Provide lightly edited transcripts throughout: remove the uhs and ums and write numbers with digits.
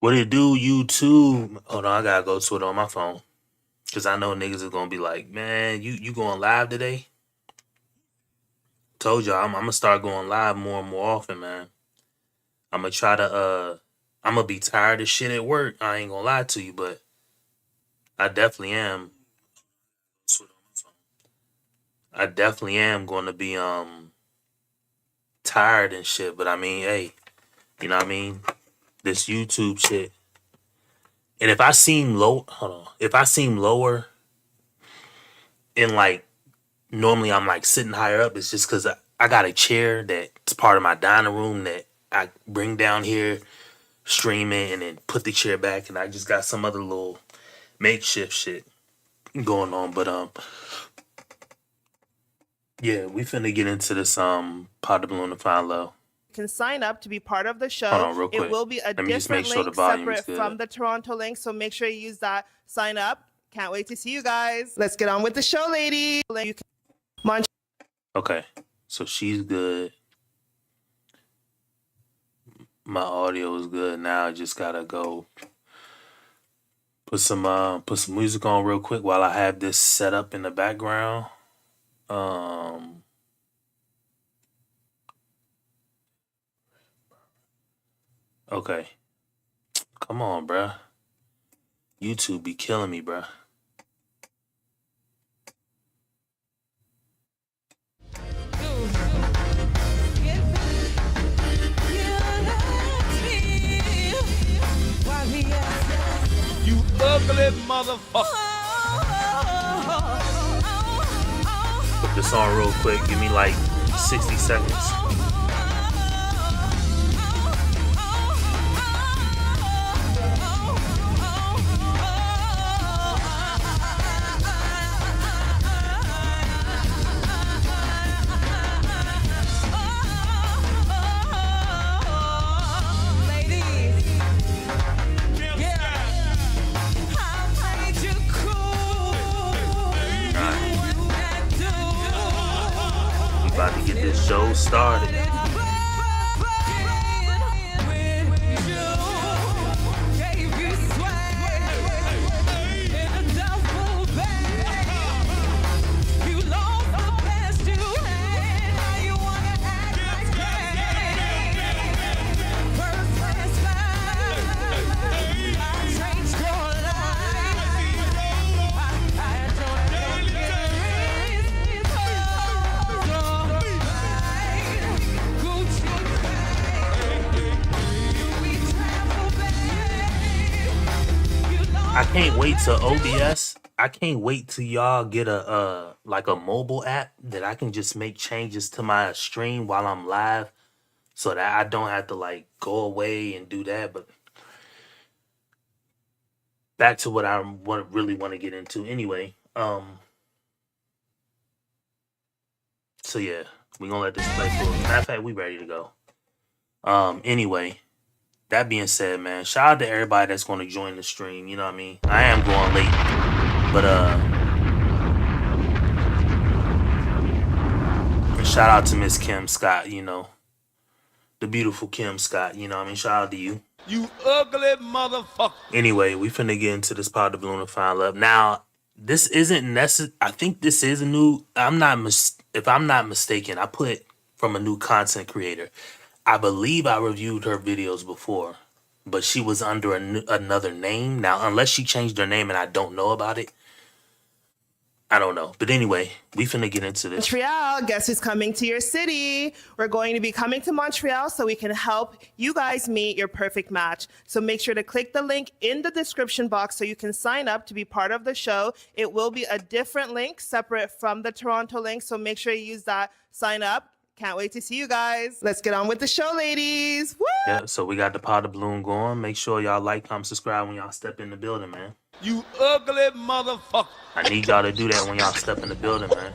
What it do, YouTube? Hold on, I gotta go to it on my phone. Cause I know niggas is gonna be like, man, you going live today? Told y'all I'm gonna start going live more and more often, man. I'm gonna try to I'm gonna be tired of shit at work. I ain't gonna lie to you, but I definitely am. I definitely am gonna be tired and shit. But I mean, hey, you know what I mean? This YouTube shit. And if I seem low, hold on. If I seem lower in like normally I'm like sitting higher up, it's just because I got a chair that's part of my dining room that I bring down here, stream it, and then put the chair back, and I just got some other little makeshift shit going on. But yeah, we finna get into this pot of balloon to find low. Can sign up to be part of the show. Hold on, real quick. It will be a Let me just make different sure the link volume is separate good. from the Toronto link, so make sure you use that. Sign up. Can't wait to see you guys. Let's get on with the show, ladies. Okay, so she's good. My audio is good now. I just gotta go put some music on real quick while I have this set up in the background. Okay. Come on, bruh. YouTube be killing me, bruh. You ugly motherfucker. Put this on real quick. Give me like 60 seconds. About to get this show started. I can't wait till OBS. I can't wait till y'all get a like a mobile app that I can just make changes to my stream while I'm live, so that I don't have to like go away and do that. But back to what I really want to get into anyway. So yeah, we gonna let this play for. Matter of fact, we ready to go. Anyway. That being said, man, shout out to everybody that's going to join the stream. You know what I mean? I am going late, but shout out to Miss Kim Scott. You know, the beautiful Kim Scott. You know what I mean? Shout out to you. You ugly motherfucker. Anyway, we finna get into this pod of balloon and find love. Now, this isn't necessary. I think this is a new. If I'm not mistaken, I put from a new content creator. I believe I reviewed her videos before, but she was under another name. Now, unless she changed her name and I don't know about it, I don't know. But anyway, we finna get into this. Montreal, guess who's coming to your city? We're going to be coming to Montreal so we can help you guys meet your perfect match. So make sure to click the link in the description box so you can sign up to be part of the show. It will be a different link separate from the Toronto link. So make sure you use that. Sign up. Can't wait to see you guys. Let's get on with the show, ladies. Woo! Yeah, so we got the pod of balloon going. Make sure y'all like, comment, subscribe when y'all step in the building, man. You ugly motherfucker. I need y'all to do that when y'all step in the building, man.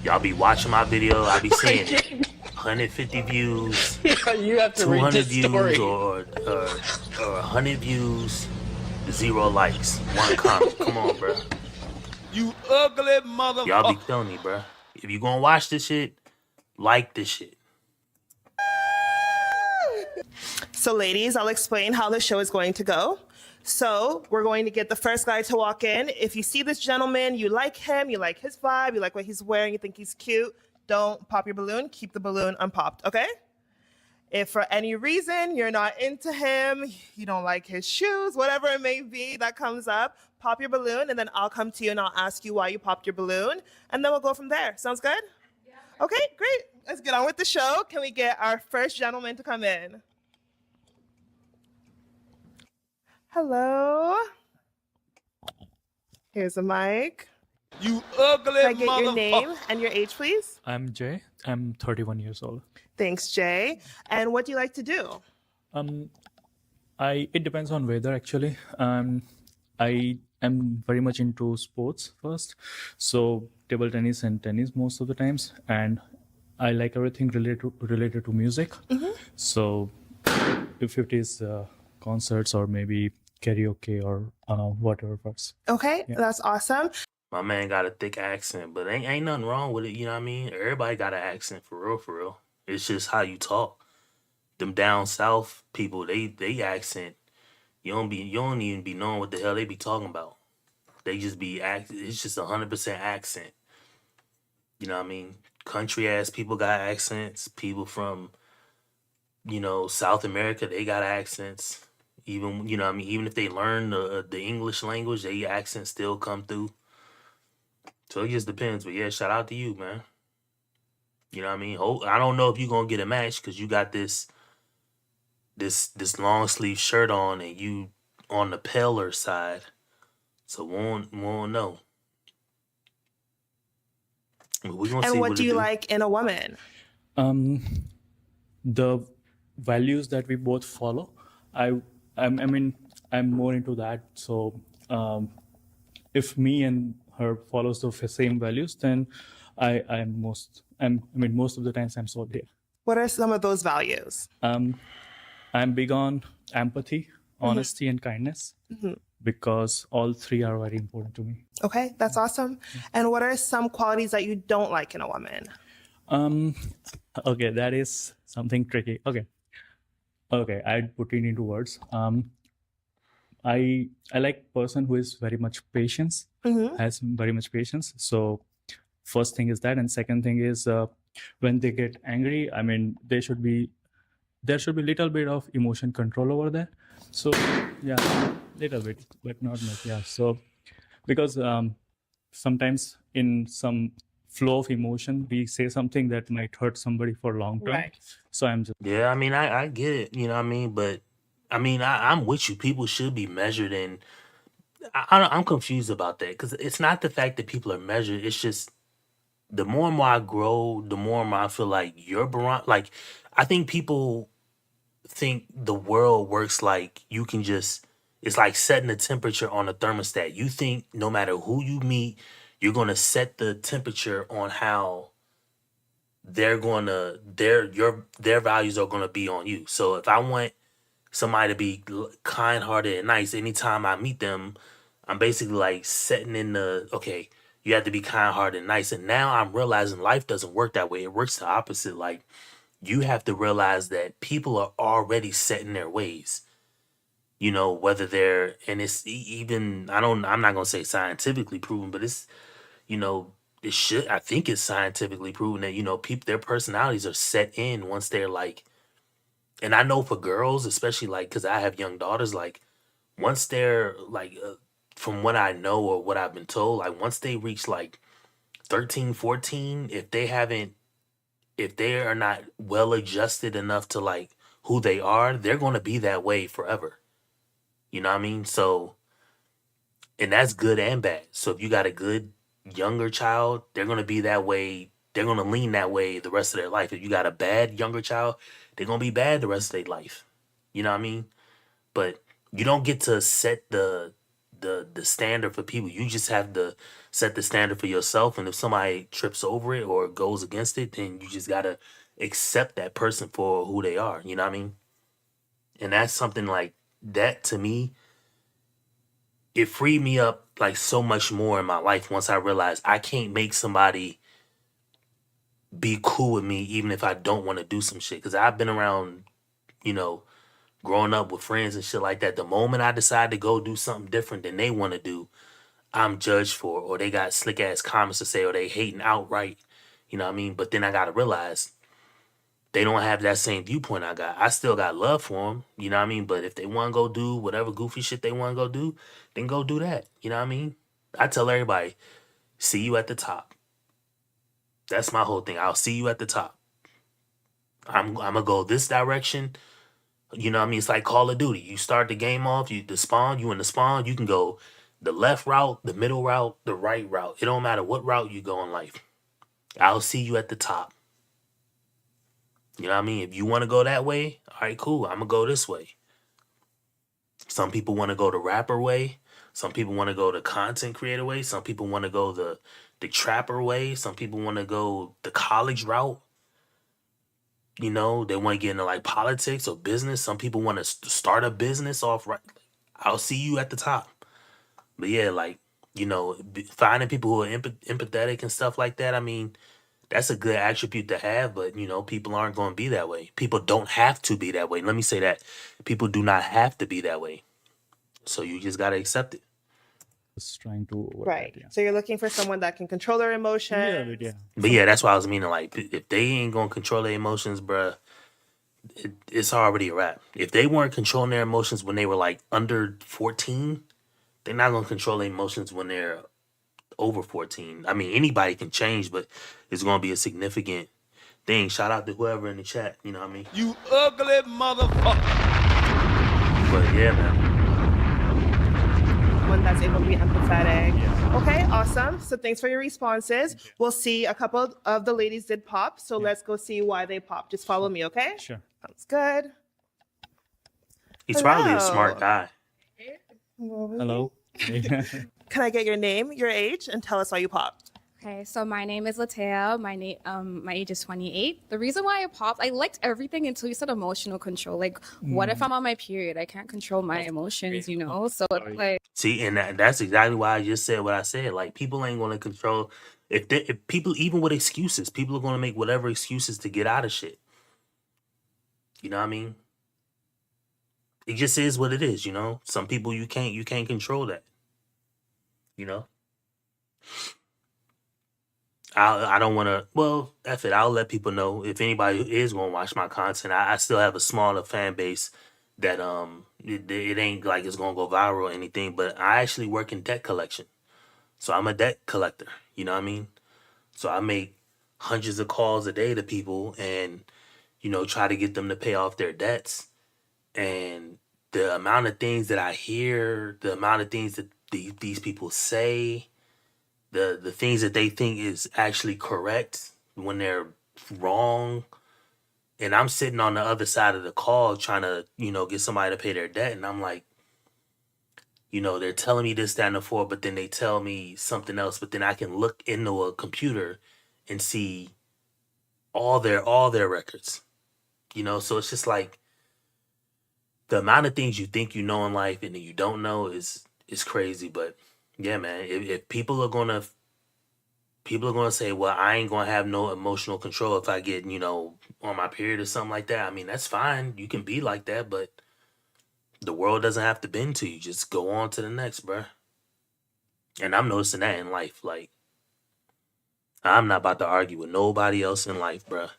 Y'all be watching my video. I be seeing it. 150 views, You have to 200 read this story. views, or 100 views, 0 likes, 1 comment. Come on, bro. You ugly motherfucker. Y'all be killing me, bro. If you gonna watch this shit, like this shit. So, ladies, I'll explain how the show is going to go. So, we're going to get the first guy to walk in. If you see this gentleman, you like him, you like his vibe, you like what he's wearing, you think he's cute, don't pop your balloon. Keep the balloon unpopped, okay? If for any reason you're not into him, you don't like his shoes, whatever it may be that comes up, pop your balloon, and then I'll come to you and I'll ask you why you popped your balloon, and then we'll go from there. Sounds good? Yeah. Okay, great. Let's get on with the show. Can we get our first gentleman to come in? Hello. Here's a mic. You ugly Can I get your name motherfucker. and your age, please? I'm Jay. I'm 31 years old. Thanks, Jay. And what do you like to do? It depends on weather actually. I am very much into sports first, so table tennis and tennis most of the times, and I like everything related to music. So if it is concerts or maybe karaoke or whatever first. Okay, that's awesome. My man got a thick accent, but ain't nothing wrong with it. You know what I mean? Everybody got an accent for real, for real. It's just how you talk. Them down south people, they accent. You don't even be knowing what the hell they be talking about. They just be it's just 100% accent. You know what I mean? Country ass people got accents. People from, South America, they got accents. Even, you know what I mean? Even if they learn the English language, they accents still come through. So it just depends. But yeah, shout out to you, man. You know what I mean? I don't know if you're gonna get a match because you got this long sleeve shirt on and you on the paler side. So won't know. But we're gonna see And what do you do. like in a woman? The values that we both follow. I'm more into that. So if me and her follows the same values, then most of the times I'm so there. What are some of those values? I'm big on empathy, honesty, and kindness because all three are very important to me. Okay, that's awesome. And what are some qualities that you don't like in a woman? Okay, that is something tricky. Okay, I'd put it into words. I like person who is very much patience, has very much patience. So first thing is that, and second thing is when they get angry, there should be little bit of emotion control over that. So yeah, little bit, but not much. Yeah. So because sometimes in some flow of emotion, we say something that might hurt somebody for long term. Right. So I'm just Yeah, I get it. You know what I mean? But I'm with you. People should be measured, and I'm confused about that because it's not the fact that people are measured. It's just the more and more I grow, the more and more I feel like you're like I think people think the world works like you can just it's like setting the temperature on a thermostat. You think no matter who you meet, you're gonna set the temperature on how their values are gonna be on you. So if I want somebody to be kind hearted and nice, anytime I meet them, I'm basically like setting in okay, you have to be kind hearted and nice. And now I'm realizing life doesn't work that way. It works the opposite. Like you have to realize that people are already set in their ways. Whether and it's even, I'm not going to say scientifically proven, but it's, I think it's scientifically proven that, people, their personalities are set in once they're like, and I know for girls, especially like, cause I have young daughters, like once they're like, from what I know or what I've been told, like once they reach like 13, 14, if they are not well adjusted enough to like who they are, they're going to be that way forever. You know what I mean? So, and that's good and bad. So if you got a good younger child, they're going to be that way. They're going to lean that way the rest of their life. If you got a bad younger child, they're going to be bad the rest of their life. You know what I mean? But you don't get to set the standard for people. You just have to set the standard for yourself. And if somebody trips over it or goes against it, then you just got to accept that person for who they are. You know what I mean? And that's something like that to me. It freed me up like so much more in my life once I realized I can't make somebody be cool with me even if I don't want to do some shit. Because I've been around, growing up with friends and shit like that. The moment I decide to go do something different than they want to do, I'm judged for, or they got slick ass comments to say, or they hating outright. You know what I mean? But then I gotta realize they don't have that same viewpoint I got. I still got love for them. You know what I mean? But if they want to go do whatever goofy shit they want to go do, then go do that. You know what I mean? I tell everybody, see you at the top. That's my whole thing. I'll see you at the top. I'm gonna go this direction. You know what I mean? It's like Call of Duty. You start the game off, you in the spawn, you can go the left route, the middle route, the right route. It don't matter what route you go in life. I'll see you at the top. You know what I mean? If you want to go that way, all right, cool. I'm gonna go this way. Some people want to go the rapper way. Some people want to go the content creator way. Some people want to go the trapper way. Some people want to go the college route. You know, they want to get into like politics or business. Some people want to start a business off right. I'll see you at the top. But yeah, like, you know, finding people who are empathetic and stuff like that. I mean, that's a good attribute to have, but you know, people aren't going to be that way. People don't have to be that way. Let me say that. People do not have to be that way. So you just got to accept it. Just trying to avoid Right. that, yeah. So you're looking for someone that can control their emotions. Yeah. But yeah, that's why I was meaning, like, if they ain't going to control their emotions, bruh, it's already a wrap. If they weren't controlling their emotions when they were like under 14, they're not going to control their emotions when they're over 14. I mean, anybody can change, but it's going to be a significant thing. Shout out to whoever in the chat, you know what I mean? You ugly motherfucker. But yeah, man. One that's able to be empathetic. Okay, awesome. So thanks for your responses. We'll see a couple of the ladies did pop. So let's go see why they popped. Just follow me, okay? Sure. Sounds good. He's probably a Hello. smart guy. Hello. Can I get your name, your age, and tell us why you popped? Okay, so my name is Latea. My age is 28. The reason why I popped, I liked everything until you said emotional control. Like, what if I'm on my period? I can't control my emotions, you know? So it's like, See, and that's exactly why I just said what I said. Like, people ain't going to control. If people, even with excuses, people are going to make whatever excuses to get out of shit. You know what I mean? It just is what it is, you know? Some people you can't control that. You know? I don't want to. Well, F it. I'll let people know if anybody is going to watch my content. I still have a smaller fan base that it ain't like it's going to go viral or anything. But I actually work in debt collection, so I'm a debt collector. You know what I mean? So I make hundreds of calls a day to people, and you know, try to get them to pay off their debts. And the amount of things that I hear, the amount of things that these people say, the things that they think is actually correct when they're wrong. And I'm sitting on the other side of the call trying to, you know, get somebody to pay their debt. And I'm like, you know, they're telling me this, that, and the fourth, but then they tell me something else. But then I can look into a computer and see all their records. You know, so it's just like the amount of things you think you know in life and then you don't know is crazy. But yeah, man, if people are gonna say, well, I ain't gonna have no emotional control if I get, you know, on my period or something like that. I mean, that's fine. You can be like that, but the world doesn't have to bend to you. Just go on to the next, bruh. And I'm noticing that in life. Like, I'm not about to argue with nobody else in life, bruh.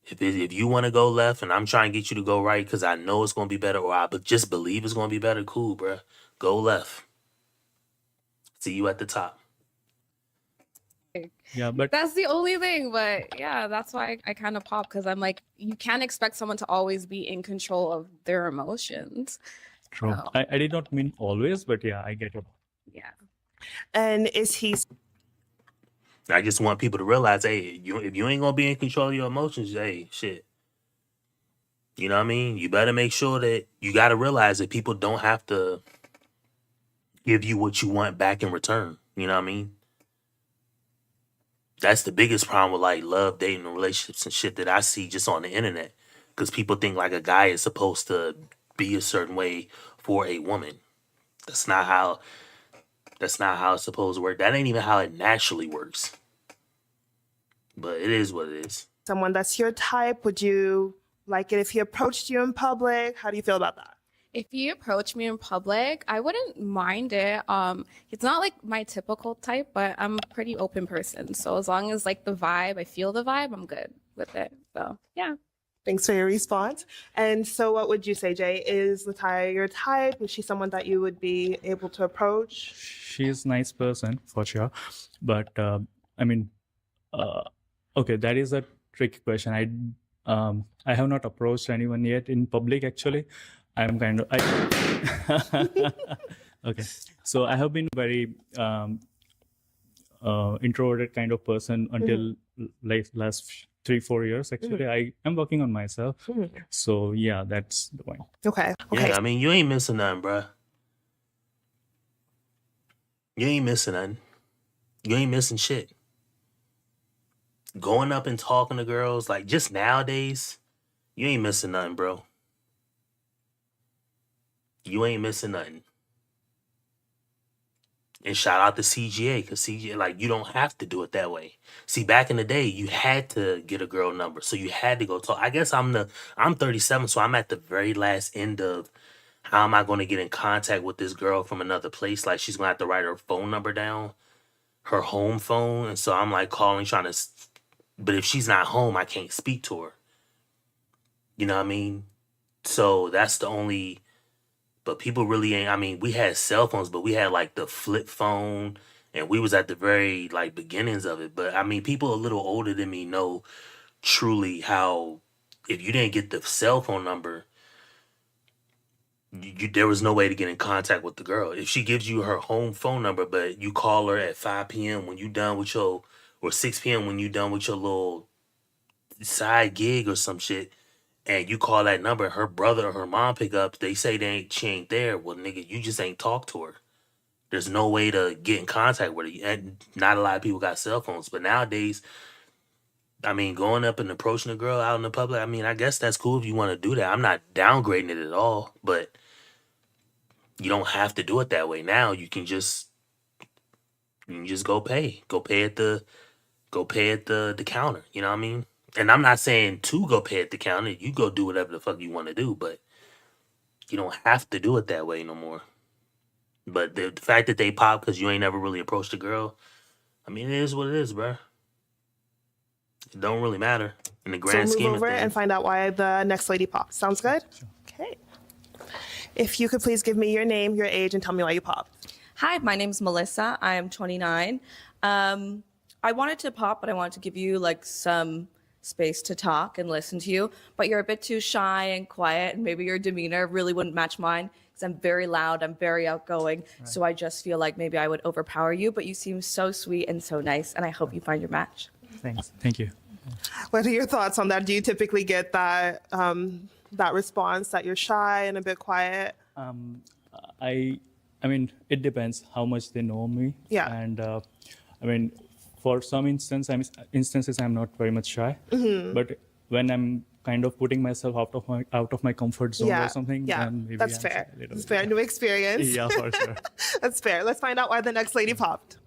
If you want to go left and I'm trying to get you to go right because I know it's going to be better, or I just believe it's going to be better, cool, bruh. Go left. See you at the top. Yeah, but that's the only thing. But yeah, that's why I kind of pop, because I'm like, you can't expect someone to always be in control of their emotions. true. So, I did not mean always, but yeah, I get it. yeah. And is he I just want people to realize, hey, if you ain't going to be in control of your emotions, hey, shit. You know what I mean? You better make sure that you got to realize that people don't have to give you what you want back in return. You know what I mean? That's the biggest problem with like love, dating, and relationships and shit that I see just on the internet. Because people think like a guy is supposed to be a certain way for a woman. That's not how it's supposed to work. That ain't even how it naturally works. But it is what it is. someone that's your type? Would you like it if he approached you in public? How do you feel about that? If you approach me in public, I wouldn't mind it. It's not like my typical type, but I'm a pretty open person. So as long as like the vibe, I feel the vibe, I'm good with it. So yeah. Thanks for your response. And so what would you say, Jay? Is Lataya your type? Is she someone that you would be able to approach? She's a nice person for sure, but I mean, okay, that is a tricky question. I have not approached anyone yet in public. Actually, I'm kind of okay. So I have been very introverted kind of person until like last 3-4 years. Actually, I am working on myself. So yeah, that's the point. Okay. Yeah, I mean, you ain't missing nothing, bruh. You ain't missing nothing. You ain't missing shit. Going up and talking to girls, like just nowadays, you ain't missing nothing, bro. You ain't missing nothing. And shout out to CGA, because CGA, like, you don't have to do it that way. See, back in the day, you had to get a girl number, so you had to go talk. I guess I'm 37, so I'm at the very last end of how am I going to get in contact with this girl from another place? Like, she's going to have to write her phone number down, her home phone, and so I'm like calling, trying to. But if she's not home, I can't speak to her. You know what I mean? So that's the only. But people really ain't. I mean, we had cell phones, but we had like the flip phone, and we was at the very like beginnings of it. But I mean, people a little older than me know truly how if you didn't get the cell phone number, there was no way to get in contact with the girl. If she gives you her home phone number, but you call her at 5 p.m. when you done with your, or 6 p.m. when you done with your little side gig or some shit, and you call that number, her brother or her mom pick up, they say she ain't there. Well, nigga, you just ain't talk to her. There's no way to get in contact with her. And not a lot of people got cell phones. But nowadays, I mean, going up and approaching a girl out in the public, I mean, I guess that's cool if you want to do that. I'm not downgrading it at all, but you don't have to do it that way. Now you can just go pay. Go pay at the counter. You know what I mean? And I'm not saying to go pay at the counter. You go do whatever the fuck you want to do, but you don't have to do it that way no more. But the fact that they pop because you ain't never really approached a girl, I mean, it is what it is, bro. It don't really matter in the grand So scheme move of over things. and find out why the next lady popped. Sounds good? Okay. If you could please give me your name, your age, and tell me why you popped. Hi, my name's Melissa. I am 29. I wanted to pop, but I wanted to give you like some space to talk and listen to you, but you're a bit too shy and quiet, and maybe your demeanor really wouldn't match mine because I'm very loud, I'm very outgoing, so I just feel like maybe I would overpower you, but you seem so sweet and so nice, and I hope you find your match. Thanks. Thank you. What are your thoughts on that? Do you typically get that that response that you're shy and a bit quiet? I mean, it depends how much they know me. Yeah. And I mean, for some instances, I'm not very much shy. But when I'm kind of putting myself out of my comfort zone or something, then maybe that's I'm fair. a little That's bit fair. New experience. Yeah, for sure. That's fair. Let's find out why the next lady popped.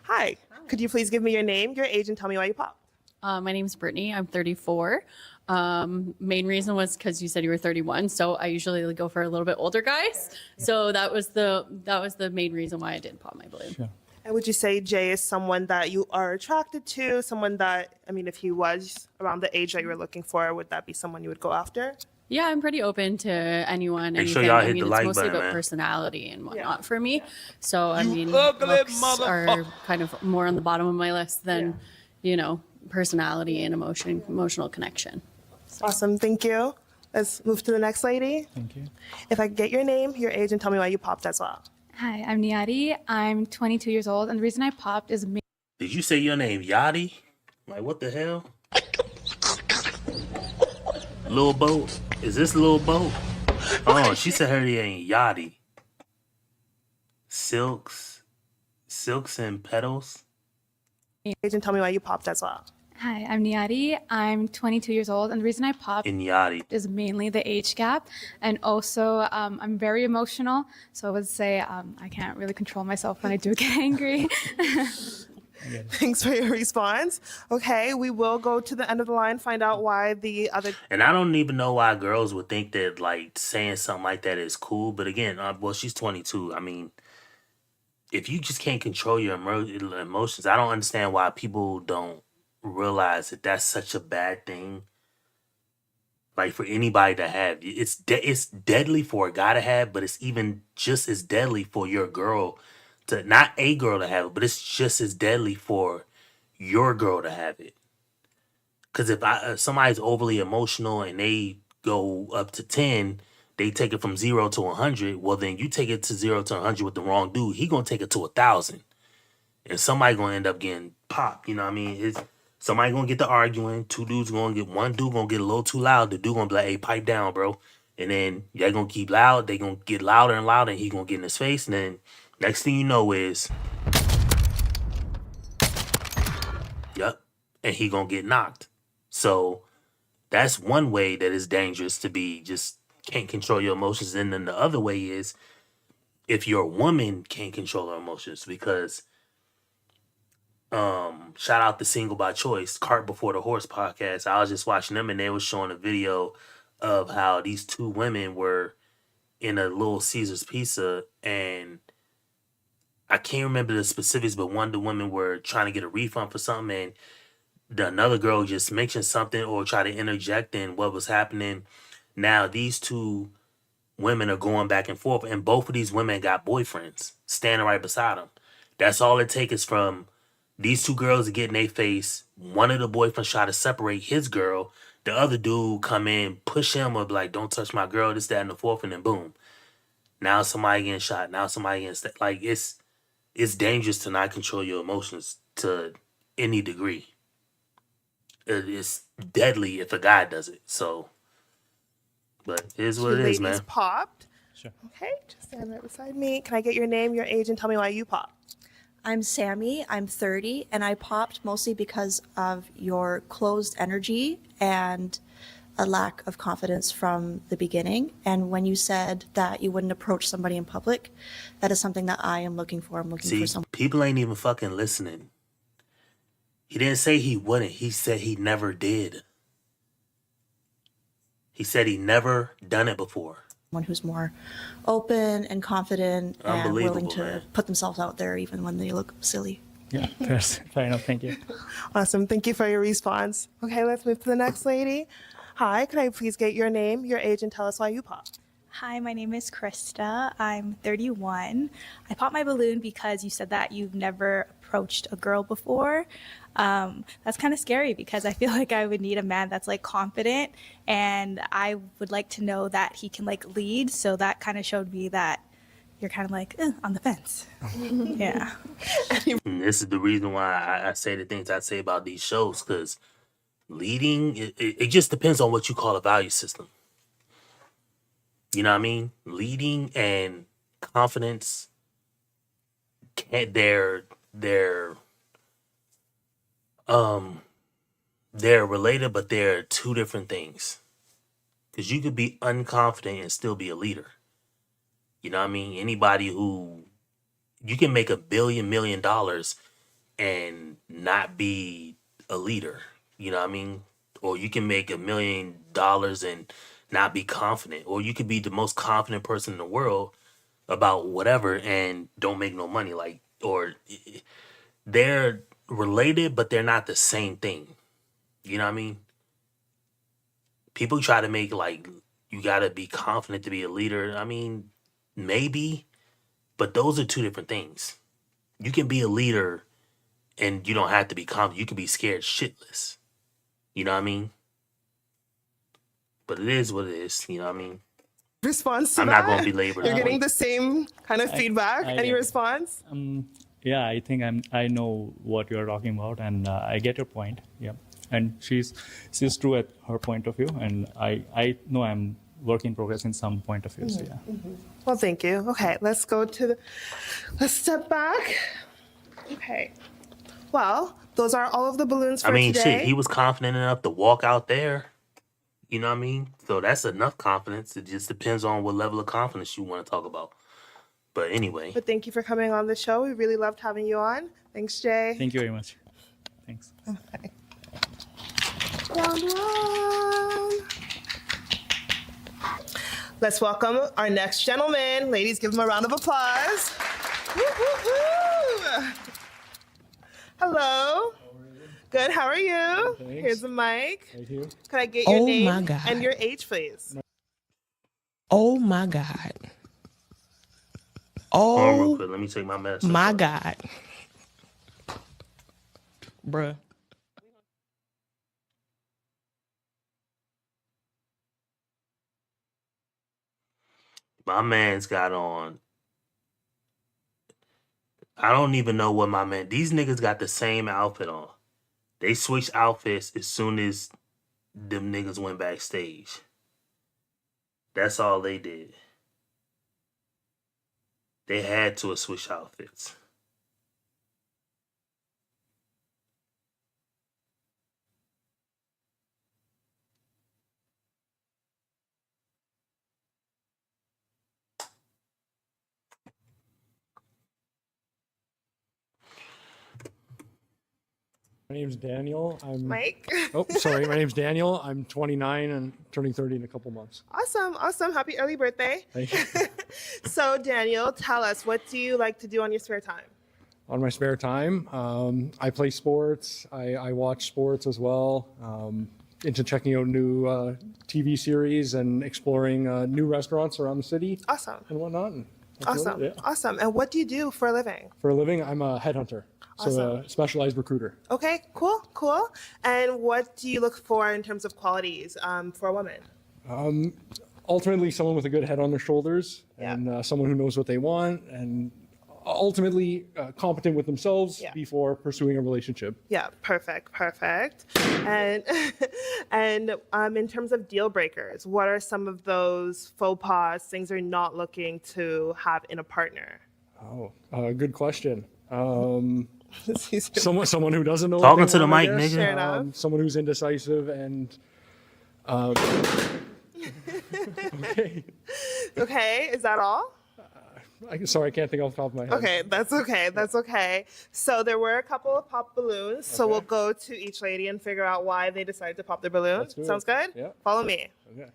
Hi. Could you please give me your name, your age, and tell me why you popped? My name's Brittany. I'm 34. Main reason was because you said you were 31, so I usually go for a little bit older guys. So that was the main reason why I did pop my balloon. Sure. And would you say Jay is someone that you are attracted to? Someone that, I mean, if he was around the age that you were looking for, would that be someone you would go after? Yeah, I'm pretty open to anyone, Make sure anything. y'all I hit mean, the it's like mostly button, about man. personality and whatnot for me. So I mean, ugly looks motherfucker. are kind of more on the bottom of my list than, personality and emotional connection. Awesome. Thank you. Let's move to the next lady. Thank you. If I could get your name, your age, and tell me why you popped as well. Hi, I'm Niari. I'm 22 years old, and the reason I popped is Did you say your name Yachty? Like, what the hell? Lil Boat? Is this Lil Boat? Oh, she said her name Yachty. Silks and petals. Age, and tell me why you popped as well. Hi, I'm Niari. I'm 22 years old, and the reason I popped In Yachty. is mainly the age gap, and also I'm very emotional. So I would say I can't really control myself when I do get angry. Thanks for your response. Okay, we will go to the end of the line, find out why the other. And I don't even know why girls would think that like saying something like that is cool. But again, well, she's 22. I mean, if you just can't control your emotions, I don't understand why people don't realize that that's such a bad thing. Like for anybody to have, it's deadly for a guy to have, but it's even just as deadly for your girl to not a girl to have it, but it's just as deadly for your girl to have it. Because if somebody's overly emotional and they go up to 10, they take it from 0 to 100. Well, then you take it to 0 to 100 with the wrong dude. He gonna take it to 1,000, and somebody gonna end up getting popped. You know what I mean? Somebody gonna get to arguing. One dude gonna get a little too loud. The dude gonna be like, "Hey, pipe down, bro." And then they gonna keep loud. They gonna get louder and louder, and he gonna get in his face. And then next thing you know is, yep, and he gonna get knocked. So that's one way that is dangerous to be just can't control your emotions. And then the other way is if your woman can't control her emotions, because shout out to Single by Choice, Cart Before the Horse podcast. I was just watching them and they was showing a video of how these two women were in a Little Caesars pizza, and I can't remember the specifics, but one of the women were trying to get a refund for something, and another girl just mentioned something or try to interject in what was happening. Now these two women are going back and forth, and both of these women got boyfriends standing right beside them. That's all it takes is from these two girls to get in their face. One of the boyfriends try to separate his girl. The other dude come in, push him, or be like, "Don't touch my girl," this, that, and the fourth, and then boom. Now somebody getting shot. Now somebody getting like it's dangerous to not control your emotions to any degree. It's deadly if a guy does it. So, but it is what it is, man. Popped. Sure. Okay, just stand right beside me. Can I get your name, your age, and tell me why you popped? I'm Sammy, I'm 30, and I popped mostly because of your closed energy and a lack of confidence from the beginning. And when you said that you wouldn't approach somebody in public, that is something that I am looking for. I'm looking for someone. People ain't even fucking listening. He didn't say he wouldn't. He said he never did. He said he never done it before. Someone who's more open and confident and willing to man. put themselves out there even when they look silly. Yeah, fair enough. Thank you. Awesome. Thank you for your response. Okay, let's move to the next lady. Hi, can I please get your name, your age, and tell us why you popped? Hi, my name is Krista. I'm 31. I popped my balloon because you said that you've never approached a girl before. That's kind of scary because I feel like I would need a man that's like confident, and I would like to know that he can like lead. So that kind of showed me that you're kind of like on the fence. Yeah. And this is the reason why I say the things I say about these shows, because leading, it just depends on what you call a value system. You know what I mean? Leading and confidence, they're related, but they're two different things. Because you could be unconfident and still be a leader. You know what I mean? Anybody who, you can make $1 million and not be a leader. You know what I mean? Or you can make $1 million and not be confident. Or you could be the most confident person in the world about whatever and don't make no money. Like, or they're related, but they're not the same thing. You know what I mean? People try to make like, you gotta be confident to be a leader. I mean, maybe, but those are two different things. You can be a leader and you don't have to be confident. You can be scared shitless. You know what I mean? But it is what it is. You know what I mean? Response to I'm that? not going to belabor You're that. getting the same kind of feedback. Any get- response? Yeah, I think I know what you're talking about, and I get your point. Yeah, and she's true at her point of view, and I know I'm work in progress in some point of view. So yeah. Well, thank you. Okay, let's step back. Okay. Well, those are all of the balloons for I mean, today. shit, he was confident enough to walk out there. You know what I mean? So that's enough confidence. It just depends on what level of confidence you want to talk about. But anyway, But thank you for coming on the show. We really loved having you on. Thanks, Jay. Thank you very much. Thanks. Round one. Let's welcome our next gentleman. Ladies, give him a round of applause. Woo, woo, woo. Hello. Good. How are you? Thanks. Here's the mic. Thank you. Can I get your Oh name my God. and your age, please? Oh my God. hold on real Oh quick. Let me take my medicine. my first. God. Bruh. My man's got on. I don't even know what my man. These niggas got the same outfit on. They switched outfits as soon as them niggas went backstage. That's all they did. They had to have switched outfits. My name's Daniel. I'm Mike. Oh, sorry. My name's Daniel. I'm 29 and turning 30 in a couple months. Awesome. Awesome. Happy early birthday. Thank you. So, Daniel, tell us, what do you like to do on your spare time? On my spare time, I play sports. I watch sports as well. Into checking out new TV series and exploring new restaurants around the city Awesome. and whatnot. And that's about Awesome. it, yeah. Awesome. And what do you do for a living? For a living, I'm a headhunter, so Awesome. a specialized recruiter. Okay, cool, cool. And what do you look for in terms of qualities for a woman? Ultimately, someone with a good head on their shoulders Yeah. and someone who knows what they want and ultimately competent with themselves Yeah. before pursuing a relationship. Yeah, perfect, perfect. And and in terms of deal breakers, what are some of those faux pas, things you're not looking to have in a partner? Oh, good question. Someone who doesn't know. Talking what they to the want, I mic, guess. nigga. Fair enough. Someone who's indecisive and. Okay. Okay, is that all? Sorry, I can't think off the top of my head. Okay, that's okay. That's okay. So there were a couple of pop balloons. So Okay. we'll go to each lady and figure out why they decided to pop their balloon. Let's do it. Sounds good? Yeah. Follow me. Okay.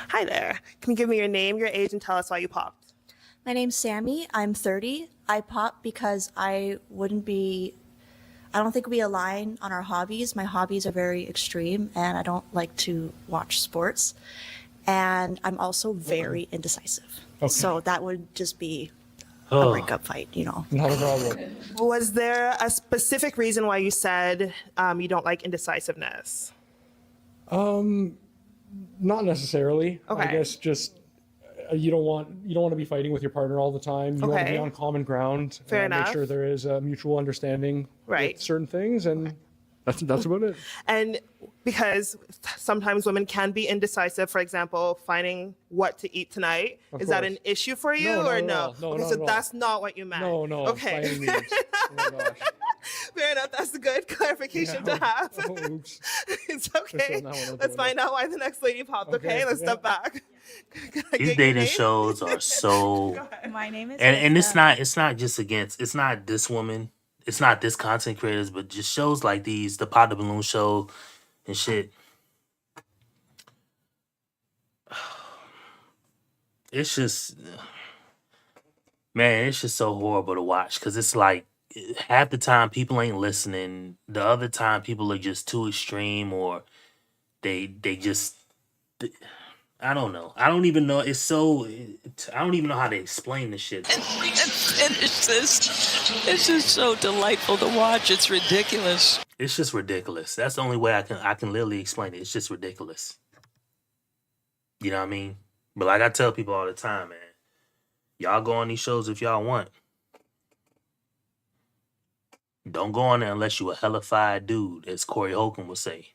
Hi there. Can you give me your name, your age, and tell us why you popped? My name's Sammy. I'm 30. I pop because I don't think we align on our hobbies. My hobbies are very extreme and I don't like to watch sports. And I'm also very indecisive. So that would just be a Oh. breakup fight, you know. Not a problem. Was there a specific reason why you said you don't like indecisiveness? Not necessarily. I Okay. guess just you don't want to be fighting with your partner all the time. You want to Okay. be on common ground. Fair and Make enough. sure there is a mutual understanding Right. with certain things, and that's about it. And because sometimes women can be indecisive, for example, finding what to eat tonight. Of Is that course. an issue for you No, not or at no? all. No, Okay, not so at all. that's not what you meant. No, Okay. by any means. Oh my gosh. Fair enough. That's a good clarification Yeah. to have. Oh, oops. It's okay. on that one, I'll Let's do find out why the next lady popped. Okay, Okay, let's yeah. step back. Can I These get your dating name? shows are so, My name is and it's Krista. not just against. It's not this woman. It's not this content creators, but just shows like these, the Pot the Balloon show and shit. It's just, man, it's just so horrible to watch because it's like half the time people ain't listening. The other time people are just too extreme or they just, I don't know. I don't even know. It's so, I don't even know how to explain this shit. Finish this. This is so delightful to watch. It's ridiculous. It's just ridiculous. That's the only way I can literally explain it. It's just ridiculous. You know what I mean? But like I tell people all the time, man, y'all go on these shows if y'all want. Don't go on there unless you a hellified dude, as Corey Holcomb would say.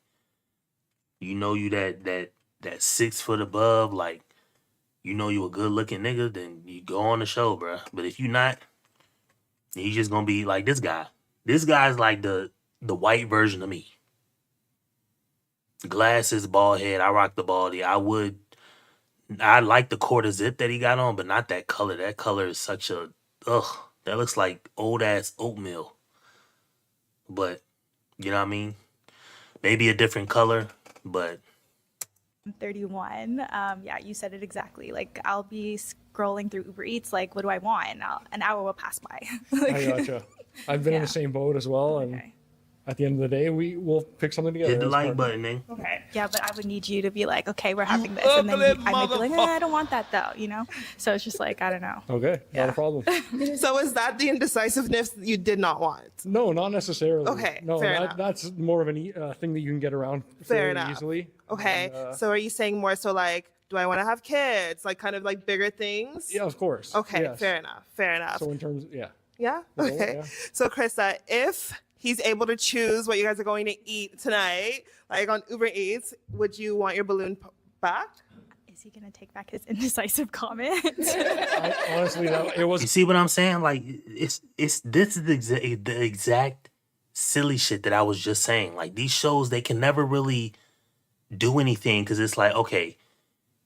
You know you that 6 foot above, like you know you a good looking nigga, then you go on the show, bruh. But if you not, then you just gonna be like this guy. This guy's like the white version of me. Glasses, bald head. I rock the baldy. I would I like the quarter zip that he got on, but not that color. That color is such a ugh. That looks like old ass oatmeal. But you know what I mean? Maybe a different color, but I'm 31. Yeah, you said it exactly. Like, I'll be scrolling through Uber Eats, like, what do I want? And an hour will pass by. I gotcha. I've been in the same boat as well, and at the end of the day, we'll pick something together. hit the as like partners. button, then. Okay. Yeah, but I would need you to be like, okay, we're having this. And then I might be like, I don't want that though, you know? So it's just like, I don't know. Okay, not a problem. So is that the indecisiveness you did not want? No, not necessarily. Okay, No, fair enough. that's more of a thing that you can get around Fair fairly enough. easily. Okay. And, So are you saying more so like, do I want to have kids? Like kind of like bigger things? yeah, of course. Okay, yes. fair enough. Fair enough. So in terms, yeah. Yeah. Yeah, Okay. yeah. So Krista, if he's able to choose what you guys are going to eat tonight, like on Uber Eats, would you want your balloon back? Is he going to take back his indecisive comment? Honestly, it was. You see what I'm saying? Like this is the exact silly shit that I was just saying. Like these shows, they can never really do anything because it's like, okay,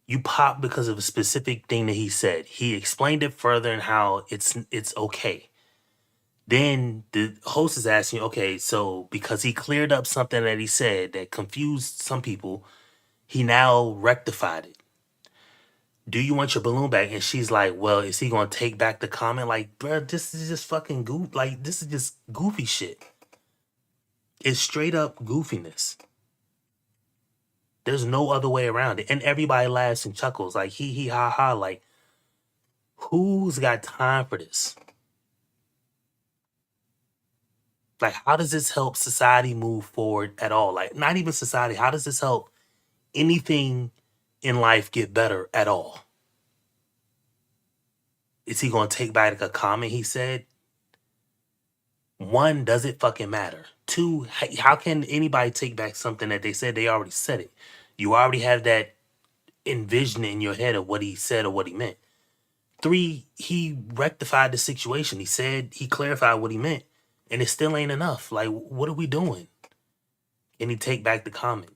you pop because of a specific thing that he said. He explained it further and how it's okay. Then the host is asking, okay, so because he cleared up something that he said that confused some people, he now rectified it. Do you want your balloon back? And she's like, well, is he going to take back the comment? Like, bruh, this is just fucking goof. Like, this is just goofy shit. It's straight up goofiness. There's no other way around it. And everybody laughs and chuckles. Like, hee, ha, ha. Like, who's got time for this? Like, how does this help society move forward at all? Like, not even society. How does this help anything in life get better at all? Is he going to take back a comment he said? One, does it fucking matter? Two, how can anybody take back something that they said? They already said it. You already have that envision in your head of what he said or what he meant. Three, he rectified the situation. He clarified what he meant. And it still ain't enough. Like, what are we doing? Can he take back the comment?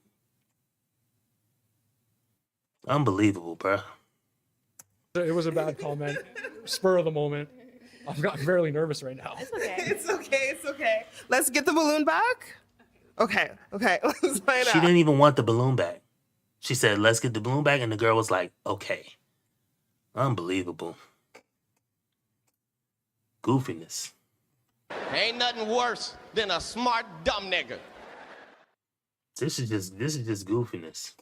Unbelievable, bruh. It was a bad comment. Spur of the moment. I've gotten fairly nervous right now. It's okay. It's okay. It's okay. Let's get the balloon back. Okay. Okay. Let's find She out. didn't even want the balloon back. She said, let's get the balloon back. And the girl was like, okay. Unbelievable. Goofiness. Ain't nothing worse than a smart dumb nigga. This is just goofiness.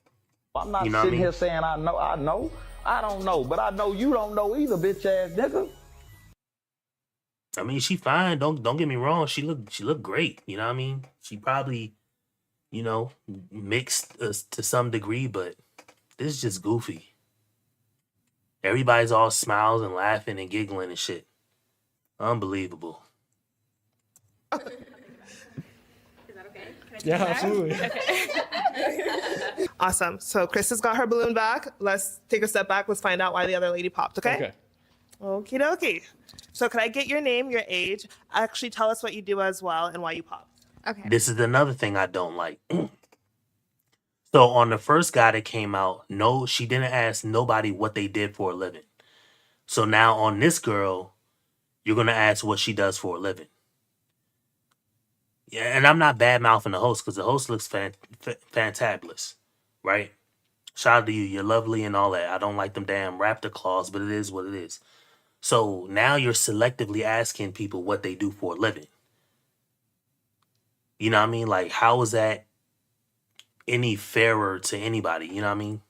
I'm not You know what I sitting mean? here saying I know. I don't know, but I know you don't know either, bitch ass nigga. I mean, she fine. Don't get me wrong. She looked great. You know what I mean? She probably, mixed to some degree, but this is just goofy. Everybody's all smiles and laughing and giggling and shit. Unbelievable. Yeah, absolutely. Awesome. So Krista's got her balloon back. Let's take a step back. Let's find out why the other lady popped, okay? Okay. Okie dokie. So can I get your name, your age? Actually, tell us what you do as well and why you popped. Okay. This is another thing I don't like. So on the first guy that came out, no, she didn't ask nobody what they did for a living. So now on this girl, you're going to ask what she does for a living. Yeah, and I'm not bad mouthing the host because the host looks fantabulous, right? Shout out to you. You're lovely and all that. I don't like them damn raptor claws, but it is what it is. So now you're selectively asking people what they do for a living. You know what I mean? Like, how is that any fairer to anybody? You know what I mean?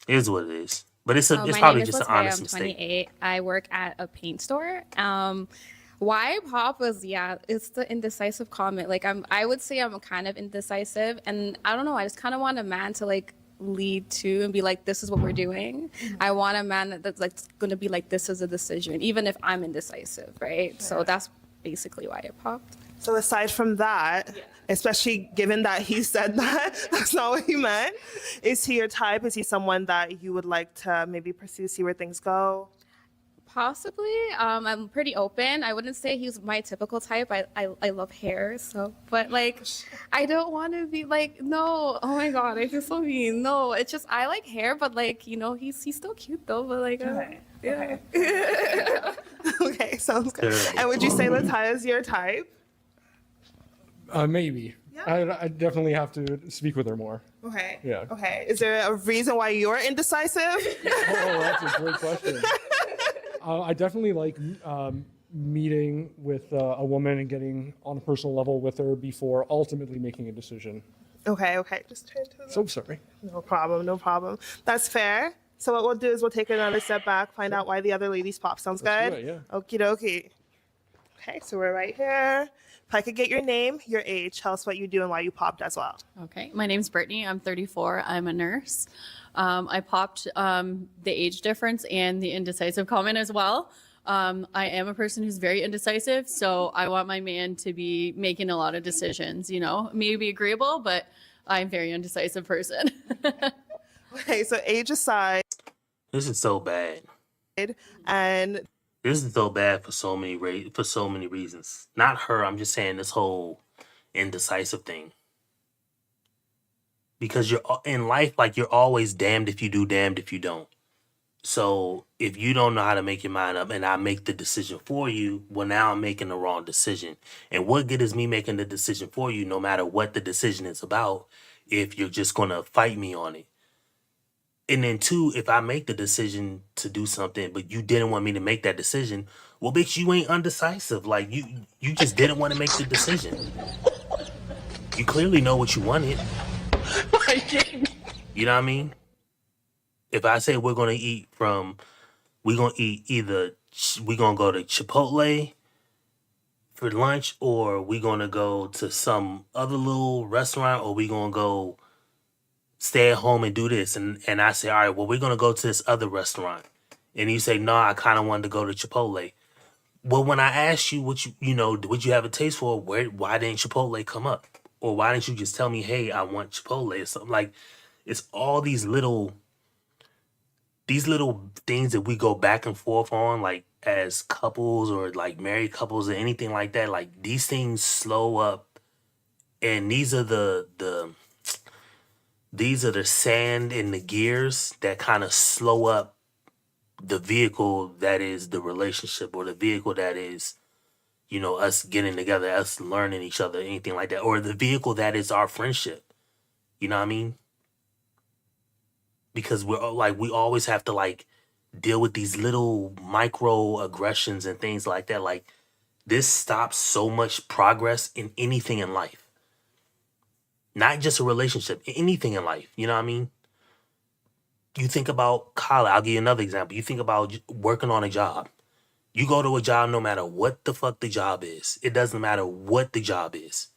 It is what it is. But it's My probably name is just an Latoya. honest I'm mistake. 28. I work at a paint store. Why I pop was it's the indecisive comment. Like I would say I'm kind of indecisive, and I don't know. I just kind of want a man to like lead to and be like, this is what we're doing. I want a man that's like going to be like, this is a decision, even if I'm indecisive, right? So that's basically why I popped. So aside from that, especially given that he said that's not what he meant, is he your type? Is he someone that you would like to maybe pursue, see where things go? Possibly. I'm pretty open. I wouldn't say he's my typical type. I love hair, so but like I don't want to be like no. Oh my god, I feel so mean. No, it's just I like hair, but like you know he's still cute though. But like yeah. Okay, sounds good. Sure. And would you say Lataya's your type? Maybe. I definitely have to speak with her more. Okay. Yeah. Okay. Is there a reason why you're indecisive? Oh, that's a great question. I definitely like meeting with a woman and getting on a personal level with her before ultimately making a decision. Okay. Just turn to the... So sorry. No problem. That's fair. So what we'll do is we'll take another step back, find out why the other ladies pop. Sounds good? Let's do it, yeah. Okie dokie. Okay, so we're right here. If I could get your name, your age, tell us what you do and why you popped as well. Okay, my name's Brittany. I'm 34. I'm a nurse. I popped the age difference and the indecisive comment as well. I am a person who's very indecisive, so I want my man to be making a lot of decisions, you know, maybe agreeable, but I'm a very indecisive person. Okay, so age aside, This is so bad. and This is so bad for so many reasons. Not her. I'm just saying this whole indecisive thing. Because you're in life, like you're always damned if you do, damned if you don't. So if you don't know how to make your mind up and I make the decision for you, well, now I'm making the wrong decision. And what good is me making the decision for you, no matter what the decision is about, if you're just going to fight me on it? And then two, if I make the decision to do something, but you didn't want me to make that decision, well, bitch, you ain't undecisive. Like you just didn't want to make the decision. You clearly know what you wanted. You know what I mean? If I say we're gonna eat either we're gonna go to Chipotle for lunch, or we're gonna go to some other little restaurant, or we're gonna go stay at home and do this, and I say, all right, well, we're gonna go to this other restaurant, and you say, no, I kind of wanted to go to Chipotle. Well, when I asked you what would you have a taste for, why didn't Chipotle come up, or why didn't you just tell me, hey, I want Chipotle or something? Like, it's all these little things that we go back and forth on, like as couples or like married couples or anything like that. Like these things slow up, and these are the sand and the gears that kind of slow up the vehicle that is the relationship, or the vehicle that is, us getting together, us learning each other, anything like that, or the vehicle that is our friendship. You know what I mean? Because we always have to like deal with these little micro aggressions and things like that. Like this stops so much progress in anything in life. Not just a relationship, anything in life. You know what I mean? You think about college. I'll give you another example. You think about working on a job. You go to a job no matter what the fuck the job is. It doesn't matter what the job is.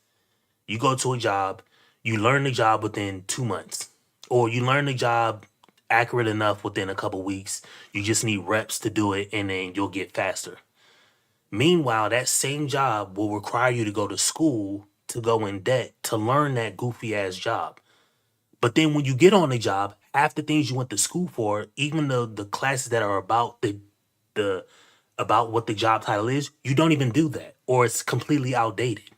You go to a job, you learn the job within 2 months. Or you learn the job accurate enough within a couple weeks. You just need reps to do it, and then you'll get faster. Meanwhile, that same job will require you to go to school, to go in debt, to learn that goofy ass job. But then when you get on the job, half the things you went to school for, even the classes that are about about what the job title is, you don't even do that, or it's completely outdated.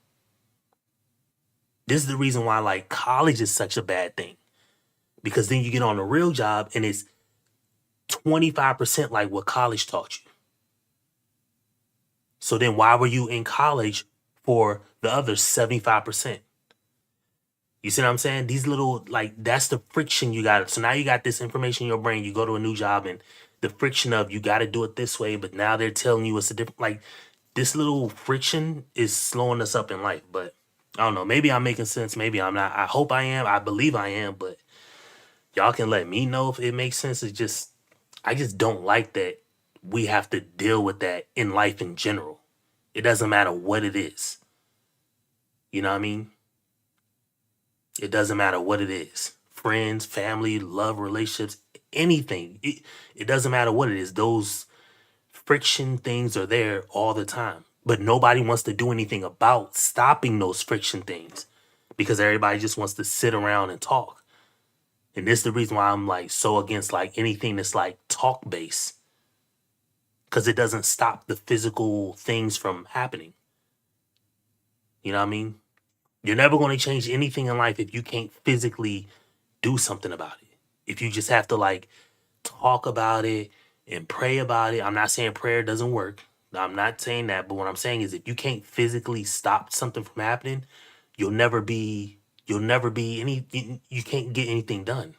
This is the reason why like college is such a bad thing. Because then you get on a real job and it's 25% like what college taught you. So then why were you in college for the other 75%? You see what I'm saying? These little, like, that's the friction you got. So now you got this information in your brain. You go to a new job and the friction of you got to do it this way, but now they're telling you it's a different, like, this little friction is slowing us up in life. But I don't know. Maybe I'm making sense. Maybe I'm not. I hope I am. I believe I am, but y'all can let me know if it makes sense. I just don't like that we have to deal with that in life in general. It doesn't matter what it is. You know what I mean? It doesn't matter what it is. Friends, family, love, relationships, anything. It doesn't matter what it is. Those friction things are there all the time. But nobody wants to do anything about stopping those friction things, because everybody just wants to sit around and talk. And this is the reason why I'm like so against like anything that's like talk based. because it doesn't stop the physical things from happening. You know what I mean? You're never going to change anything in life if you can't physically do something about it. If you just have to like talk about it and pray about it. I'm not saying prayer doesn't work. I'm not saying that, but what I'm saying is if you can't physically stop something from happening, you'll never be you can't get anything done.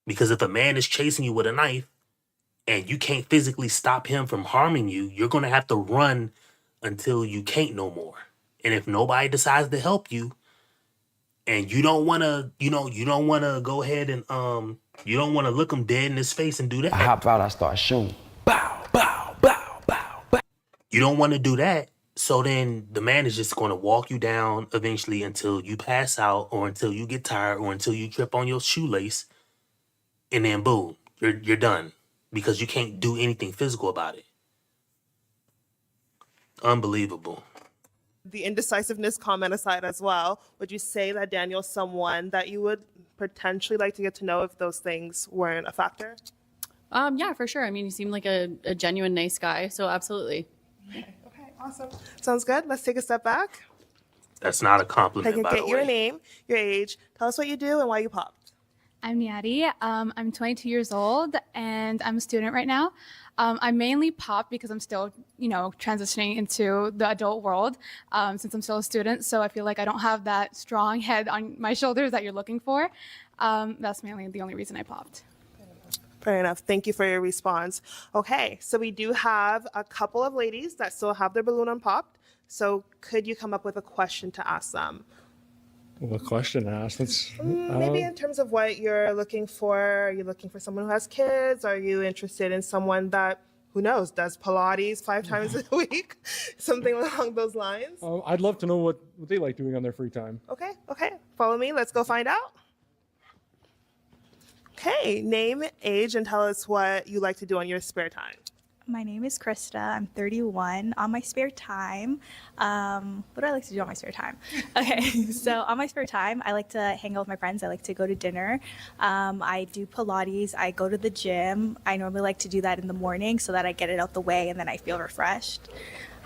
Because if a man is chasing you with a knife and you can't physically stop him from harming you, you're going to have to run until you can't no more. And if nobody decides to help you and you don't want to, you don't want to go ahead and you don't want to look him dead in his face and do that. I hop out, I start shooting. You don't want to do that. So then the man is just going to walk you down eventually until you pass out or until you get tired or until you trip on your shoelace. And then boom, you're done because you can't do anything physical about it. Unbelievable. The indecisiveness comment aside as well, would you say that Daniel's someone that you would potentially like to get to know if those things weren't a factor? Yeah, for sure. I mean, you seem like a genuine nice guy, so absolutely. Okay, awesome. Sounds good. Let's take a step back. That's not a I compliment, can by the get your way. name, your age. Tell us what you do and why you popped. I'm Niari. I'm 22 years old and I'm a student right now. I mainly pop because I'm still, transitioning into the adult world since I'm still a student. So I feel like I don't have that strong head on my shoulders that you're looking for. That's mainly the only reason I popped. Fair enough. Thank you for your response. Okay, so we do have a couple of ladies that still have their balloon unpopped. So could you come up with a question to ask them? What question to ask? Maybe in terms of what you're looking for. Are you looking for someone who has kids? Are you interested in someone that, who knows, does Pilates 5 times a week? Something along those lines? I'd love to know what they like doing on their free time. Okay. Follow me. Let's go find out. Okay, name, age, and tell us what you like to do on your spare time. My name is Krista. I'm 31. On my spare time, what do I like to do on my spare time? Okay, so on my spare time, I like to hang out with my friends. I like to go to dinner. I do Pilates. I go to the gym. I normally like to do that in the morning so that I get it out the way and then I feel refreshed.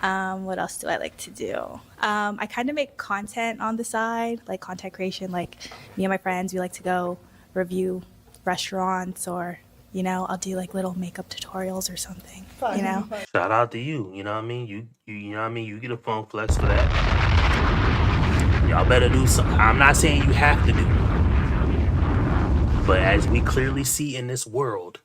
What else do I like to do? I kind of make content on the side, like content creation. Like me and my friends, we like to go review restaurants or I'll do like little makeup tutorials or something, Shout out to you. You know what I mean? You know what I mean? You get a phone flex for that. Y'all better do something. I'm not saying you have to do it. But as we clearly see in this world,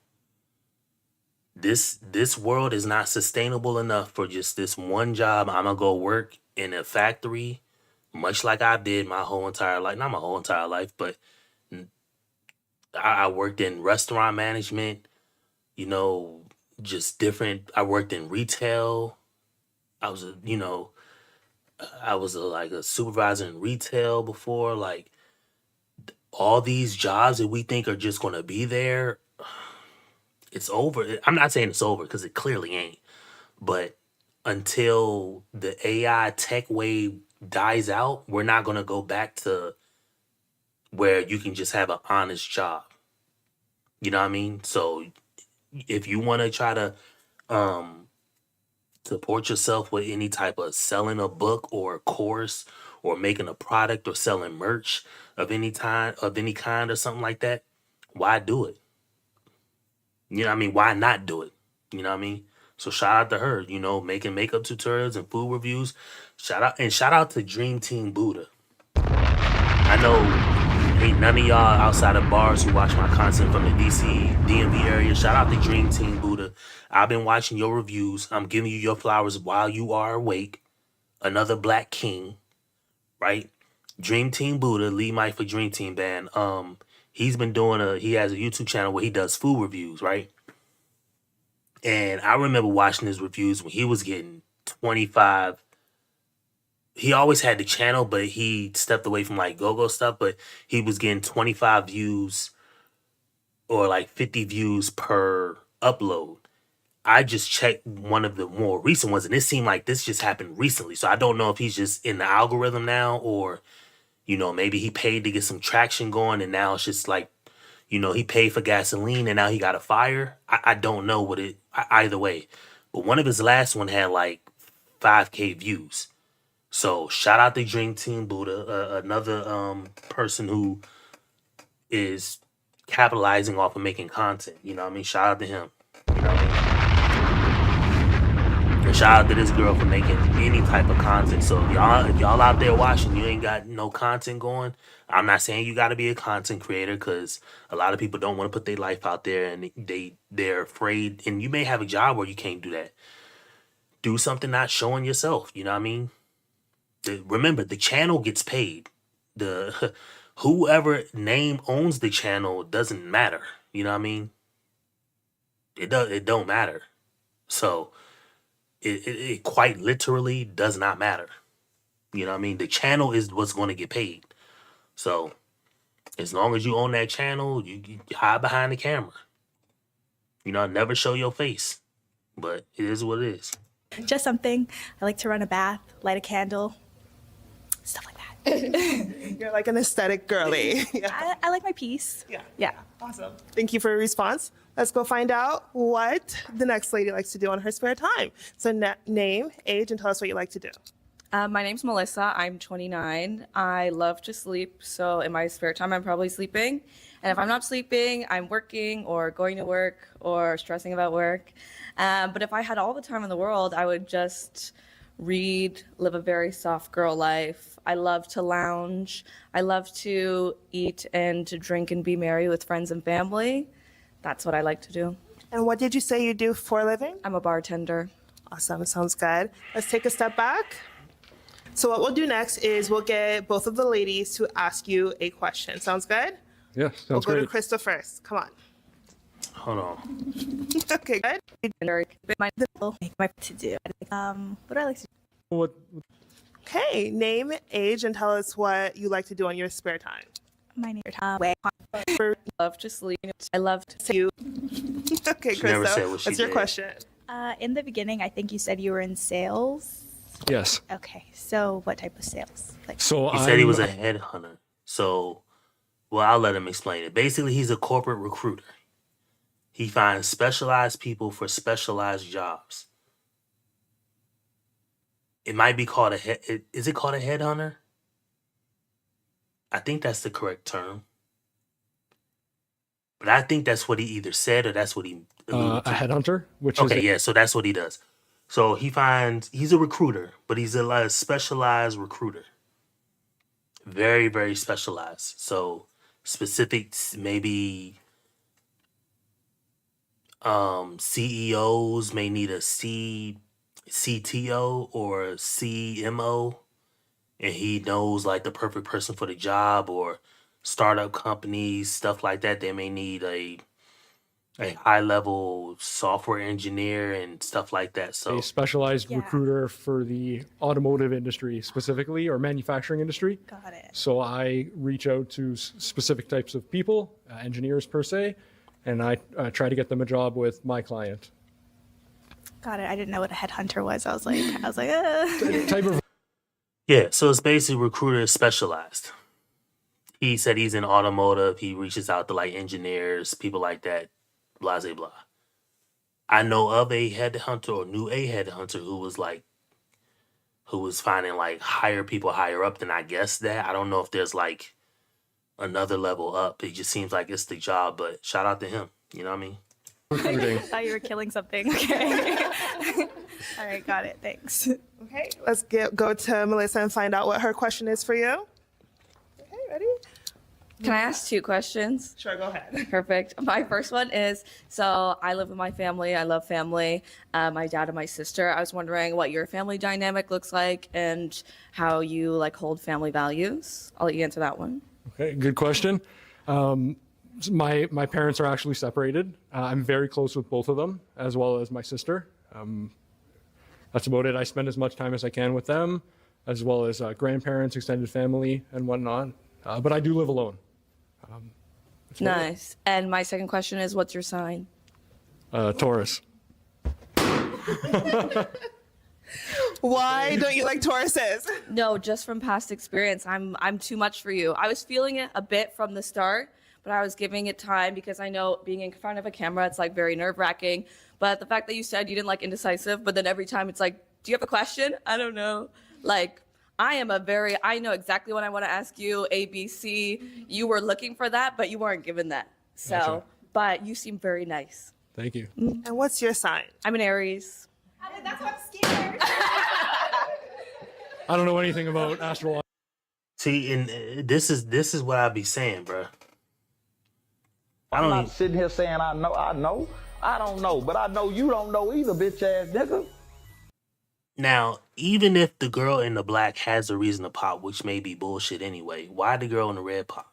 this world is not sustainable enough for just this one job. I'm gonna go work in a factory, much like I did my whole entire life. Not my whole entire life, but I worked in restaurant management, just different. I worked in retail. I was like a supervisor in retail before. Like all these jobs that we think are just going to be there, it's over. I'm not saying it's over because it clearly ain't. But until the AI tech wave dies out, we're not going to go back to where you can just have an honest job. You know what I mean? So if you want to try to support yourself with any type of selling a book or a course or making a product or selling merch of any kind or something like that, why do it? You know what I mean? Why not do it? You know what I mean? So shout out to her, making makeup tutorials and food reviews. Shout out to Dream Team Buddha. I know ain't none of y'all outside of bars who watch my content from the DC, DMV area. Shout out to Dream Team Buddha. I've been watching your reviews. I'm giving you your flowers while you are awake. Another Black King, right? Dream Team Buddha, lead mic for Dream Team Band. He's been he has a YouTube channel where he does food reviews, right? And I remember watching his reviews when he was getting 25. He always had the channel, but he stepped away from like go-go stuff, but he was getting 25 views or like 50 views per upload. I just checked one of the more recent ones and it seemed like this just happened recently. So I don't know if he's just in the algorithm now or, maybe he paid to get some traction going and now it's just like, he paid for gasoline and now he got a fire. I don't know either way. But one of his last one had like 5K views. So shout out to Dream Team Buddha, another person who is capitalizing off of making content. You know what I mean? Shout out to him. You know what I mean? And shout out to this girl for making any type of content. So if y'all out there watching, you ain't got no content going. I'm not saying you got to be a content creator, because a lot of people don't want to put their life out there and they're afraid. And you may have a job where you can't do that. Do something not showing yourself. You know what I mean? Remember, the channel gets paid. The whoever name owns the channel doesn't matter. You know what I mean? It don't matter. So it quite literally does not matter. You know what I mean? The channel is what's going to get paid. So as long as you own that channel, you hide behind the camera. Never show your face. But it is what it is. Just something. I like to run a bath, light a candle, stuff like that. You're like an aesthetic girly. Yeah. I like my peace. Yeah. Awesome. Thank you for your response. Let's go find out what the next lady likes to do on her spare time. So name, age, and tell us what you like to do. My name's Melissa. I'm 29. I love to sleep, so in my spare time, I'm probably sleeping. And if I'm not sleeping, I'm working or going to work or stressing about work. But if I had all the time in the world, I would just read, live a very soft girl life. I love to lounge. I love to eat and to drink and be merry with friends and family. That's what I like to do. And what did you say you do for a living? I'm a bartender. Awesome. Sounds good. Let's take a step back. So what we'll do next is we'll get both of the ladies to ask you a question. Sounds good? Yeah, We'll sounds go to great. Krista first. Come on. Hold on. Okay, good. My to do. What do I like to do? What? Okay, name, age, and tell us what you like to do on your spare time. My name I love to sleep. I love to See you. Okay, She never said Krista, what she what's your did. question? In the beginning, I think you said you were in sales. Yes. Okay, so what type of sales? Like, So He said he was a headhunter. So, well, I'll let him explain it. Basically, he's a corporate recruiter. He finds specialized people for specialized jobs. It might be called is it called a headhunter? I think that's the correct term. But I think that's what he either said or that's what he alluded a to. headhunter, which Okay, is yeah, so that's what he does. So he's a recruiter, but he's a specialized recruiter. Very, very specialized. So specific, maybe CEOs may need a CTO or a CMO, and he knows like the perfect person for the job, or startup companies, stuff like that. They may need a high level software engineer and stuff like that. So a specialized Yeah. recruiter for the automotive industry specifically, or manufacturing industry. got it. So I reach out to specific types of people, engineers per se, and I try to get them a job with my client. Got it. I didn't know what a headhunter was. I was like, Type of yeah, so it's basically recruiter specialized. He said he's in automotive. He reaches out to like engineers, people like that, blah, blah, blah. I know of a headhunter or knew a headhunter who was finding like higher people higher up than I guess that. I don't know if there's like another level up. It just seems like it's the job, but shout out to him. You know what I mean? recruiting. I thought you were killing something. Okay. All right, got it. Thanks. Okay, let's go to Melissa and find out what her question is for you. Okay, ready? Can I ask 2 questions? Sure, go ahead. Perfect. My first one is, so I live with my family. I love family. My dad and my sister. I was wondering what your family dynamic looks like and how you like hold family values. I'll let you answer that one. Okay, good question. My parents are actually separated. I'm very close with both of them, as well as my sister. That's about it. I spend as much time as I can with them, as well as grandparents, extended family, and whatnot. But I do live alone. That's about it. Nice. And my second question is, what's your sign? Taurus. Why don't you like Tauruses? No, just from past experience. I'm too much for you. I was feeling it a bit from the start, but but I was giving it time because I know being in front of a camera, it's like very nerve wracking. But the fact that you said you didn't like indecisive, but then every time it's like, do you have a question? I don't know. Like, I know exactly what I want to ask you, A, B, C. You were looking for that, but you weren't given that. So, Gotcha. but you seem very nice. Thank you. And what's your sign? I'm an Aries. That's why I'm scared. I don't know anything about astrology. See, and this is what I be saying, bro. I'm not sitting here saying I know. I don't know, but I know you don't know either, bitch ass nigga. Now, even if the girl in the black has a reason to pop, which may be bullshit anyway, why the girl in the red pop?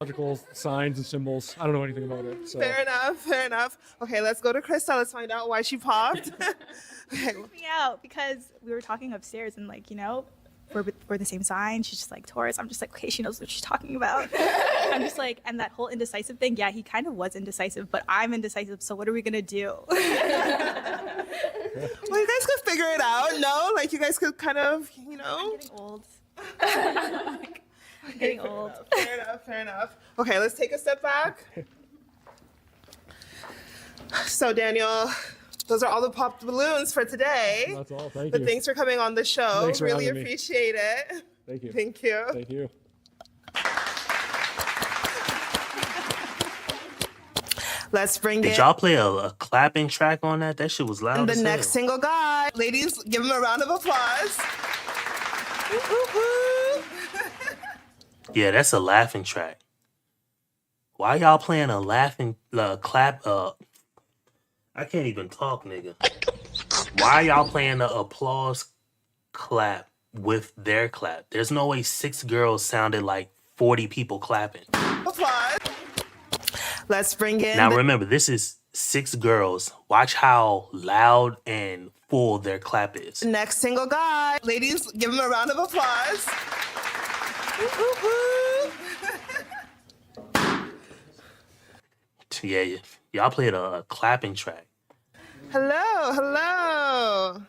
Logical signs and symbols. I don't know anything about it. So. Fair enough. Fair enough. Okay, let's go to Krista. Let's find out why she popped. Okay. Me out because we were talking upstairs and like, you know, we're the same sign. She's just like Taurus. I'm just like, okay, she knows what she's talking about. I'm just like, and that whole indecisive thing, yeah, he kind of was indecisive, but I'm indecisive, so what are we gonna do? Well, you guys could figure it out. No, like you guys could kind of, you know. I'm getting old. I'm getting old. Fair enough. Fair enough. Okay, let's take a step back. So, Daniel, those are all the popped balloons for today. That's all. Thank But you. thanks for coming on the show. Thanks for Really having me. appreciate it. Thank you. Thank you. Thank you. Let's bring Did in y'all play a clapping track on that? That shit was loud. the as next hell. single guy. Ladies, give him a round of applause. Woo, woo, woo. Yeah, that's a laughing track. Why y'all playing a laughing clap? I can't even talk, nigga. Why y'all playing the applause clap with their clap? There's no way 6 girls sounded like 40 people clapping. Applause. Let's bring in Now remember, this is 6 girls. Watch how loud and full their clap is. the next single guy. Ladies, give him a round of applause. Woo, woo, woo. Yeah, y'all played a clapping track. Hello.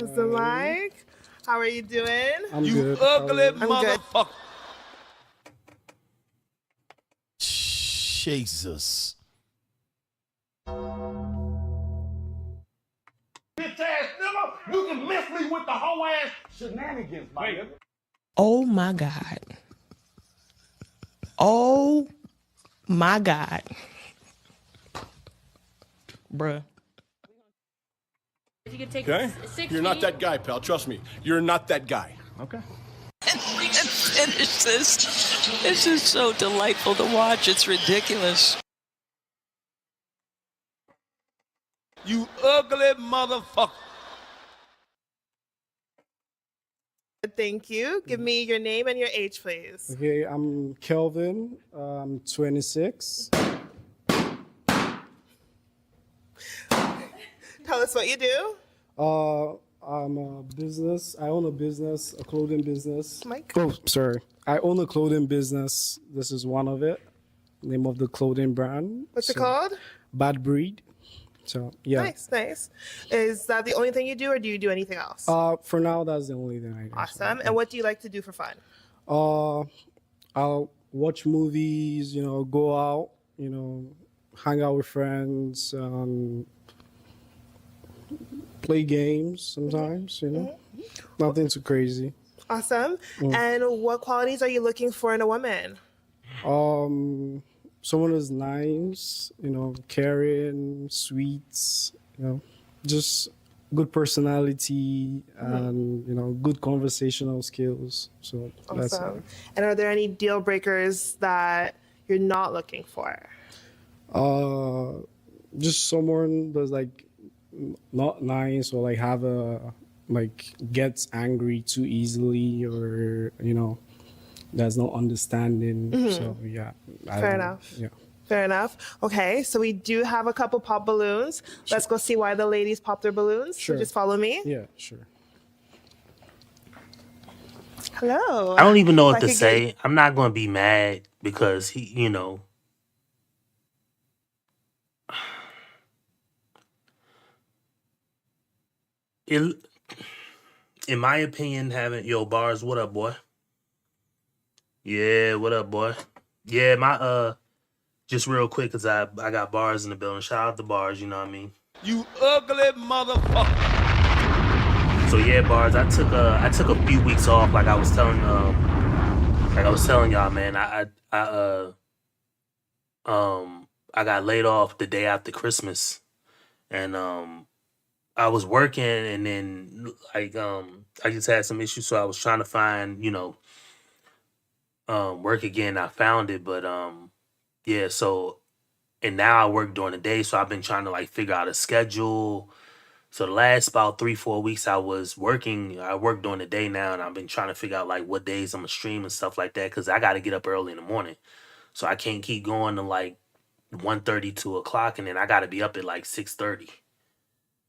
Is the mic? How are you doing? I'm You good. ugly I'm good. motherfucker. Jesus. Bitch ass nigga, you can miss me with the whole ass shenanigans, my nigga. Oh my God. Oh my God. Bruh. If you could take Okay? 6 You're not feet- that guy, pal. Trust me. You're not that guy. Okay. Finish this. This is so delightful to watch. It's ridiculous. You ugly motherfucker. Thank you. Give me your name and your age, please. Okay, I'm Kelvin. I'm 26. Tell us what you do. I'm a business. I own a business, a clothing business. Mike. Oh, sorry. I own a clothing business. This is one of it. Name of the clothing brand. What's it called? Bad Breed. So yeah. Nice. Is that the only thing you do, or do you do anything else? For now, that's the only thing I do. Awesome. And what do you like to do for fun? I'll watch movies. Go out. Hang out with friends. Play games sometimes. Nothing too crazy. Awesome. And what qualities are you looking for in a woman? Someone who's nice, caring, sweet, just good personality and good conversational skills. So that's it. Awesome. And are there any deal breakers that you're not looking for? Just someone that's not nice, or have gets angry too easily, or there's no understanding. So yeah. Fair enough. Yeah. Fair enough. Okay, so we do have a couple pop balloons. Let's go see why the ladies pop their balloons. Sure. So just follow me. Yeah, sure. Hello. I don't even know If what I to could say. get- I'm not going to be mad because he, it, in my opinion, bars, what up, boy? Yeah, what up, boy? Yeah, just real quick, cause I got bars in the building. Shout out to bars, you know what I mean. You ugly motherfucker. So yeah, bars. I took a few weeks off, like I was telling y'all, man. I got laid off the day after Christmas, and I was working, and then like I just had some issues, so I was trying to find work again. I found it, but yeah. So and now I work during the day, so I've been trying to like figure out a schedule. So the last about 3-4 weeks I was working. I work during the day now, and I've been trying to figure out like what days I'm gonna stream and stuff like that, because I got to get up early in the morning, so I can't keep going to like 1:30, 2 o'clock, and then I got to be up at like 6:30.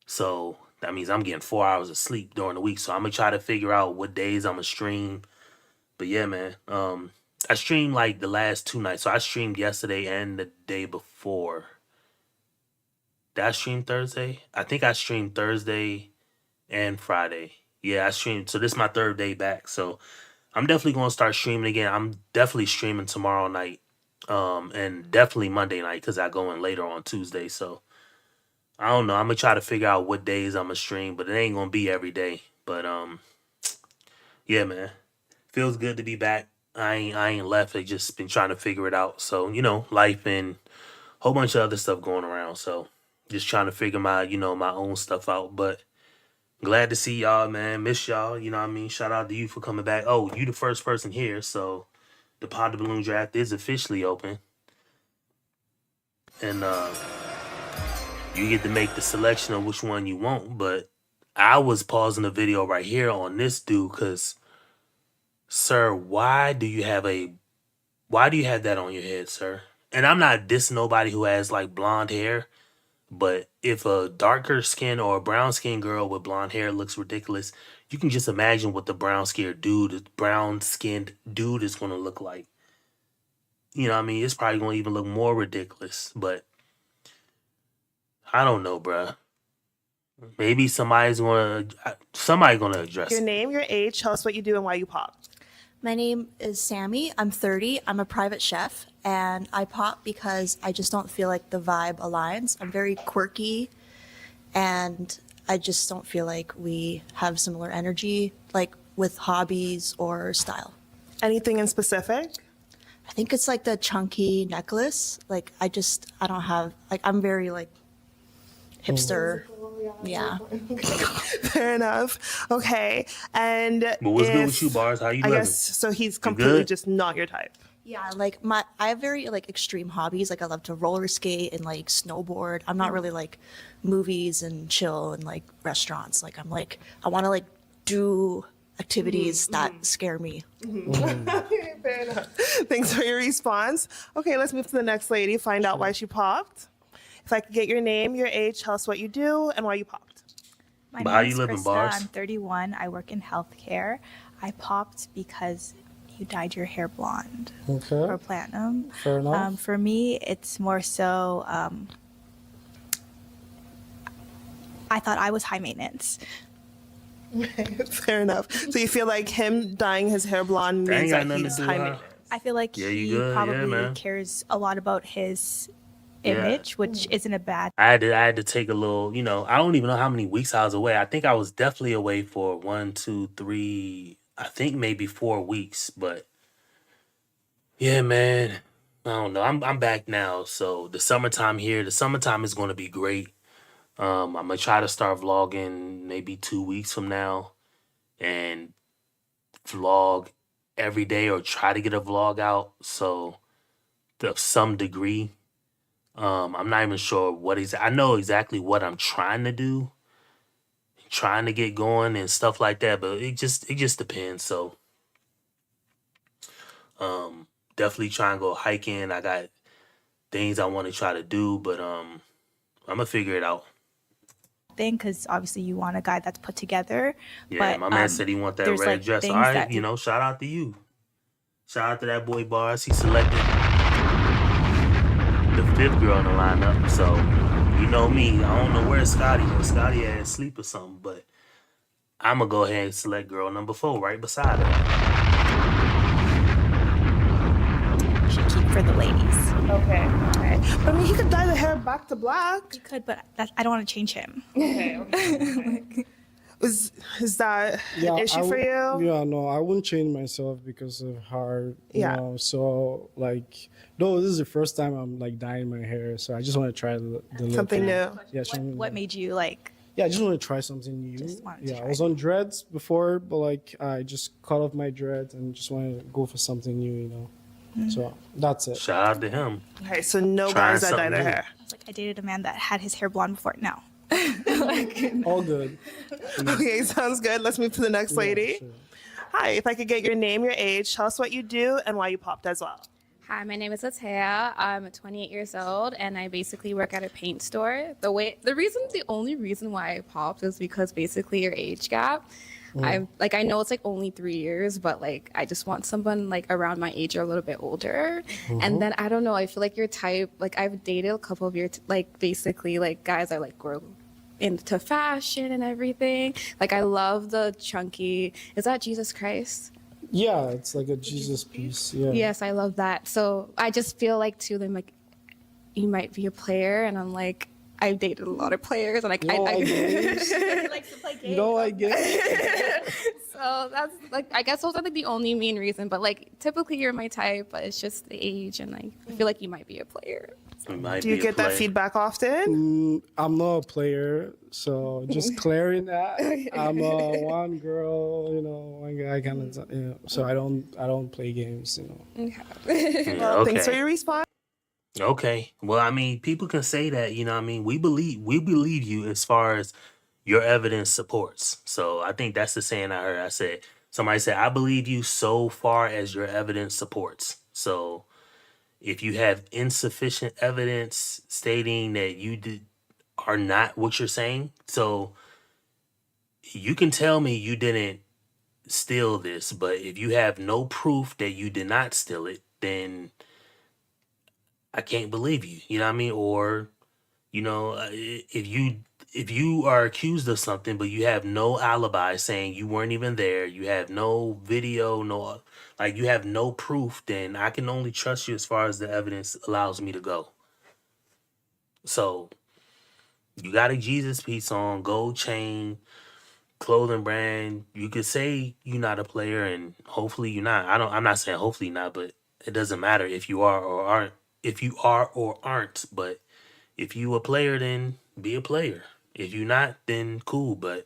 So that means I'm getting 4 hours of sleep during the week. So I'm gonna try to figure out what days I'm gonna stream. But yeah, man, I streamed like the last 2 nights. So I streamed yesterday and the day before. Did I stream Thursday? I think I streamed Thursday and Friday. Yeah, I streamed. So this is my third day back. So I'm definitely gonna start streaming again. I'm definitely streaming tomorrow night, and definitely Monday night, because I go in later on Tuesday. So I don't know. I'm gonna try to figure out what days I'm gonna stream, but it ain't gonna be every day. But yeah, man, feels good to be back. I ain't left. I just been trying to figure it out. So life and a whole bunch of other stuff going around. So just trying to figure my my own stuff out. But glad to see y'all, man. Miss y'all. You know what I mean? Shout out to you for coming back. Oh, you the first person here, so the Pod the Balloon draft is officially open, and you get to make the selection of which one you want. But I was pausing the video right here on this dude because, sir, why do you have that on your head, sir? And I'm not dissing nobody who has like blonde hair, but if a darker skin or a brown skinned girl with blonde hair looks ridiculous, you can just imagine what the brown skinned dude is gonna look like. You know what I mean? It's probably gonna even look more ridiculous, but I don't know, bruh. Maybe somebody's gonna address Your it. name, your age, tell us what you do and why you popped. My name is Sammy. I'm 30. I'm a private chef, and I pop because I just don't feel like the vibe aligns. I'm very quirky, and I just don't feel like we have similar energy, like with hobbies or style. Anything in specific? I think it's like the chunky necklace. Like I don't have, like, I'm very like hipster. Yeah. Fair enough. Okay. And But what's good with you, Bars? How you I living? guess so. He's You completely good? just not your type. Yeah, like I have very like extreme hobbies. Like I love to roller skate and like snowboard. I'm not really like movies and chill and like restaurants. Like I want to like do activities that scare me. Fair enough. Thanks for your response. Okay, let's move to the next lady. Find out why she popped. If I could get your name, your age, tell us what you do and why you popped. My But name how is you living, Krista. Bars? I'm 31. I work in healthcare. I popped because you dyed your hair blonde Okay. or platinum. Fair enough. For me, it's more so I thought I was high maintenance. Fair enough. So you feel like him dyeing his hair blonde That ain't means got that nothing to he's do high with her. maintenance? I feel like Yeah, you he good? Yeah, probably man. cares a lot about his Yeah. image, which isn't a bad. I had to take a little, I don't even know how many weeks I was away. I think I was definitely away for 1, 2, 3, I think maybe 4 weeks. But yeah, man, I don't know. I'm back now. So the summertime is going to be great. I'm gonna try to start vlogging maybe 2 weeks from now, and vlog every day, or try to get a vlog out. So to some degree. I'm not even sure I know exactly what I'm trying to do, trying to get going and stuff like that, but it just depends. So definitely try and go hiking. I got things I want to try to do, but I'm gonna figure it out. Thing because obviously you want a guy that's put together. Yeah, but, my man said he want that there's, red like, dress. things All right, that do- shout out to you. Shout out to that boy Bars. He selected the 5th girl in the lineup. So you know me, I don't know where Scotty is. Scotty had asleep or something, but I'm gonna go ahead and select girl number 4 right beside her. should keep for the ladies. Okay. But I mean, he could dye the hair back to black. He could, but I don't want to change him. Okay. Is that an issue for you? Yeah, no, I wouldn't change myself because of how, Yeah. so like, though this is the first time I'm like dyeing my hair, so I just want to try the look. Something new. Yeah, something What new. made you like? Yeah, I just want to try something new. wanted to Yeah, I try was on dreads before, but like I just cut off my dreads and just wanted to go for something new. So that's it. Shout out to him. Okay, so no Trying guys that dye something their new. hair. I was like, I dated a man that had his hair blonde before. No. All good. Okay, sounds good. Let's move to the next lady. Sure. Hi, if I could get your name, your age, tell us what you do, and why you popped as well. Hi, my name is Latea. I'm 28 years old, and I basically work at a paint store. The only reason why I popped is because basically your age gap. I know it's like only 3 years, but like I just want someone like around my age or a little bit older. And then I don't know, I feel like your type. Like I've dated a couple of your basically like guys that like grow into fashion and everything. Like I love the chunky. Is that Jesus Christ? Yeah, it's like a Jesus piece. Yeah. Yes, I love that. So I just feel like too, then like you might be a player, and I'm like, I've dated a lot of players, and like You know, I games. he likes to play games. You know, I get. So that's like, I guess those are like the only main reason. But like typically you're my type, but it's just the age, and like I feel like you might be a player. Do you get that feedback often? I'm not a player, so just clearing that. I'm a one girl, one guy kind of, so I don't play games, Okay. Well, thanks for your response. Okay. Well, I mean, people can say that, you know what I mean? We believe you as far as your evidence supports. So I think that's the saying I heard. Somebody said, I believe you so far as your evidence supports. So if you have insufficient evidence stating that are not what you're saying, so you can tell me you didn't steal this, but if you have no proof that you did not steal it, then I can't believe you. You know what I mean? Or, if you are accused of something, but you have no alibi saying you weren't even there, you have no video, you have no proof, then I can only trust you as far as the evidence allows me to go. So you got a Jesus piece on, gold chain, clothing brand. You could say you're not a player, and hopefully you're not. I'm not saying hopefully not, but it doesn't matter if you are or aren't. If you are or aren't, but if you a player, then be a player. If you're not, then cool. But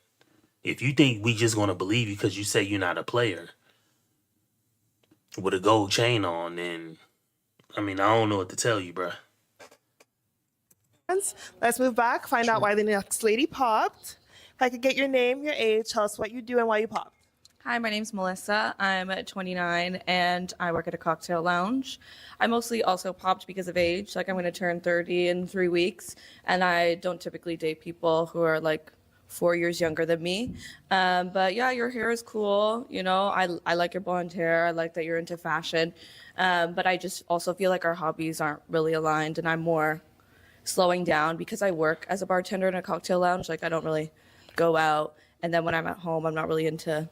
if you think we just gonna believe you because you say you're not a player with a gold chain on, then I mean, I don't know what to tell you, bruh. Let's move back, find out why the next lady popped. If I could get your name, your age, tell us what you do and why you popped. Hi, my name's Melissa. I'm 29 and I work at a cocktail lounge. I mostly also popped because of age. Like I'm going to turn 30 in 3 weeks, and I don't typically date people who are like 4 years younger than me. But yeah, your hair is cool. I like your blonde hair. I like that you're into fashion. But I just also feel like our hobbies aren't really aligned, and I'm more slowing down because I work as a bartender in a cocktail lounge. Like I don't really go out, and then when I'm at home, I'm not really into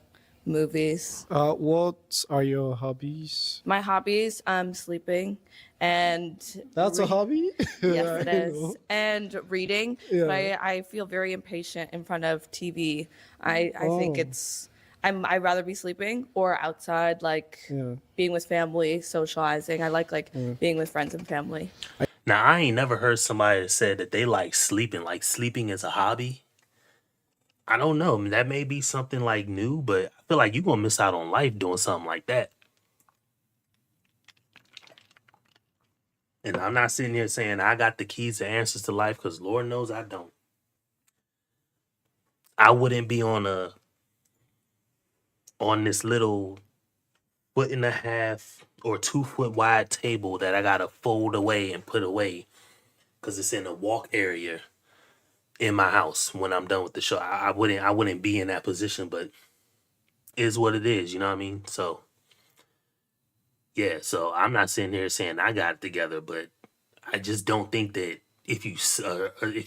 movies. What are your hobbies? My hobbies, sleeping and That's a hobby? Yes, it I is. know. And reading. Yeah. But I feel very impatient in front of TV. I think I'd rather be sleeping or outside, being with family, socializing. I like being with friends and family. Now, I ain't never heard somebody that said that they like sleeping is a hobby. I don't know. I mean, that may be something like new, but I feel like you're going to miss out on life doing something like that. And I'm not sitting here saying I got the keys to answers to life, because Lord knows I don't. I wouldn't be on this little 1.5 or 2 foot wide table that I got to fold away and put away because it's in a walk area in my house when I'm done with the show. I wouldn't be in that position, but it is what it is, you know what I mean? So yeah, so I'm not sitting here saying I got it together, but I just don't think that if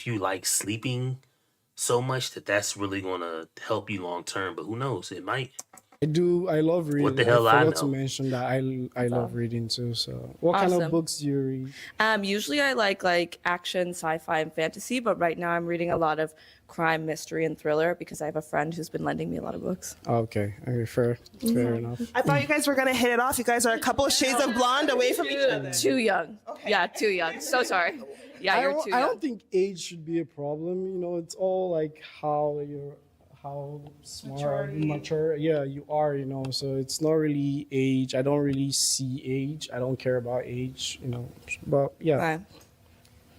you like sleeping so much that's really going to help you long term, but who knows, it might. I do. I love reading. What the I hell I forgot to know? mention that I love reading too. So, what kind of Awesome. books do you read? Usually I like action, sci-fi, and fantasy, but right now I'm reading a lot of crime, mystery, and thriller because I have a friend who's been lending me a lot of books. Okay, okay, fair enough. I thought you guys were gonna hit it off. You guys are a couple of shades of blonde away from each other. Too young. Okay. Yeah, too young. So sorry. Yeah, you're too young. I don't think age should be a problem. You know, it's all like how smart, mature, yeah, you are. You know, so it's not really age. I don't really see age. I don't care about age. You know, but yeah. Right.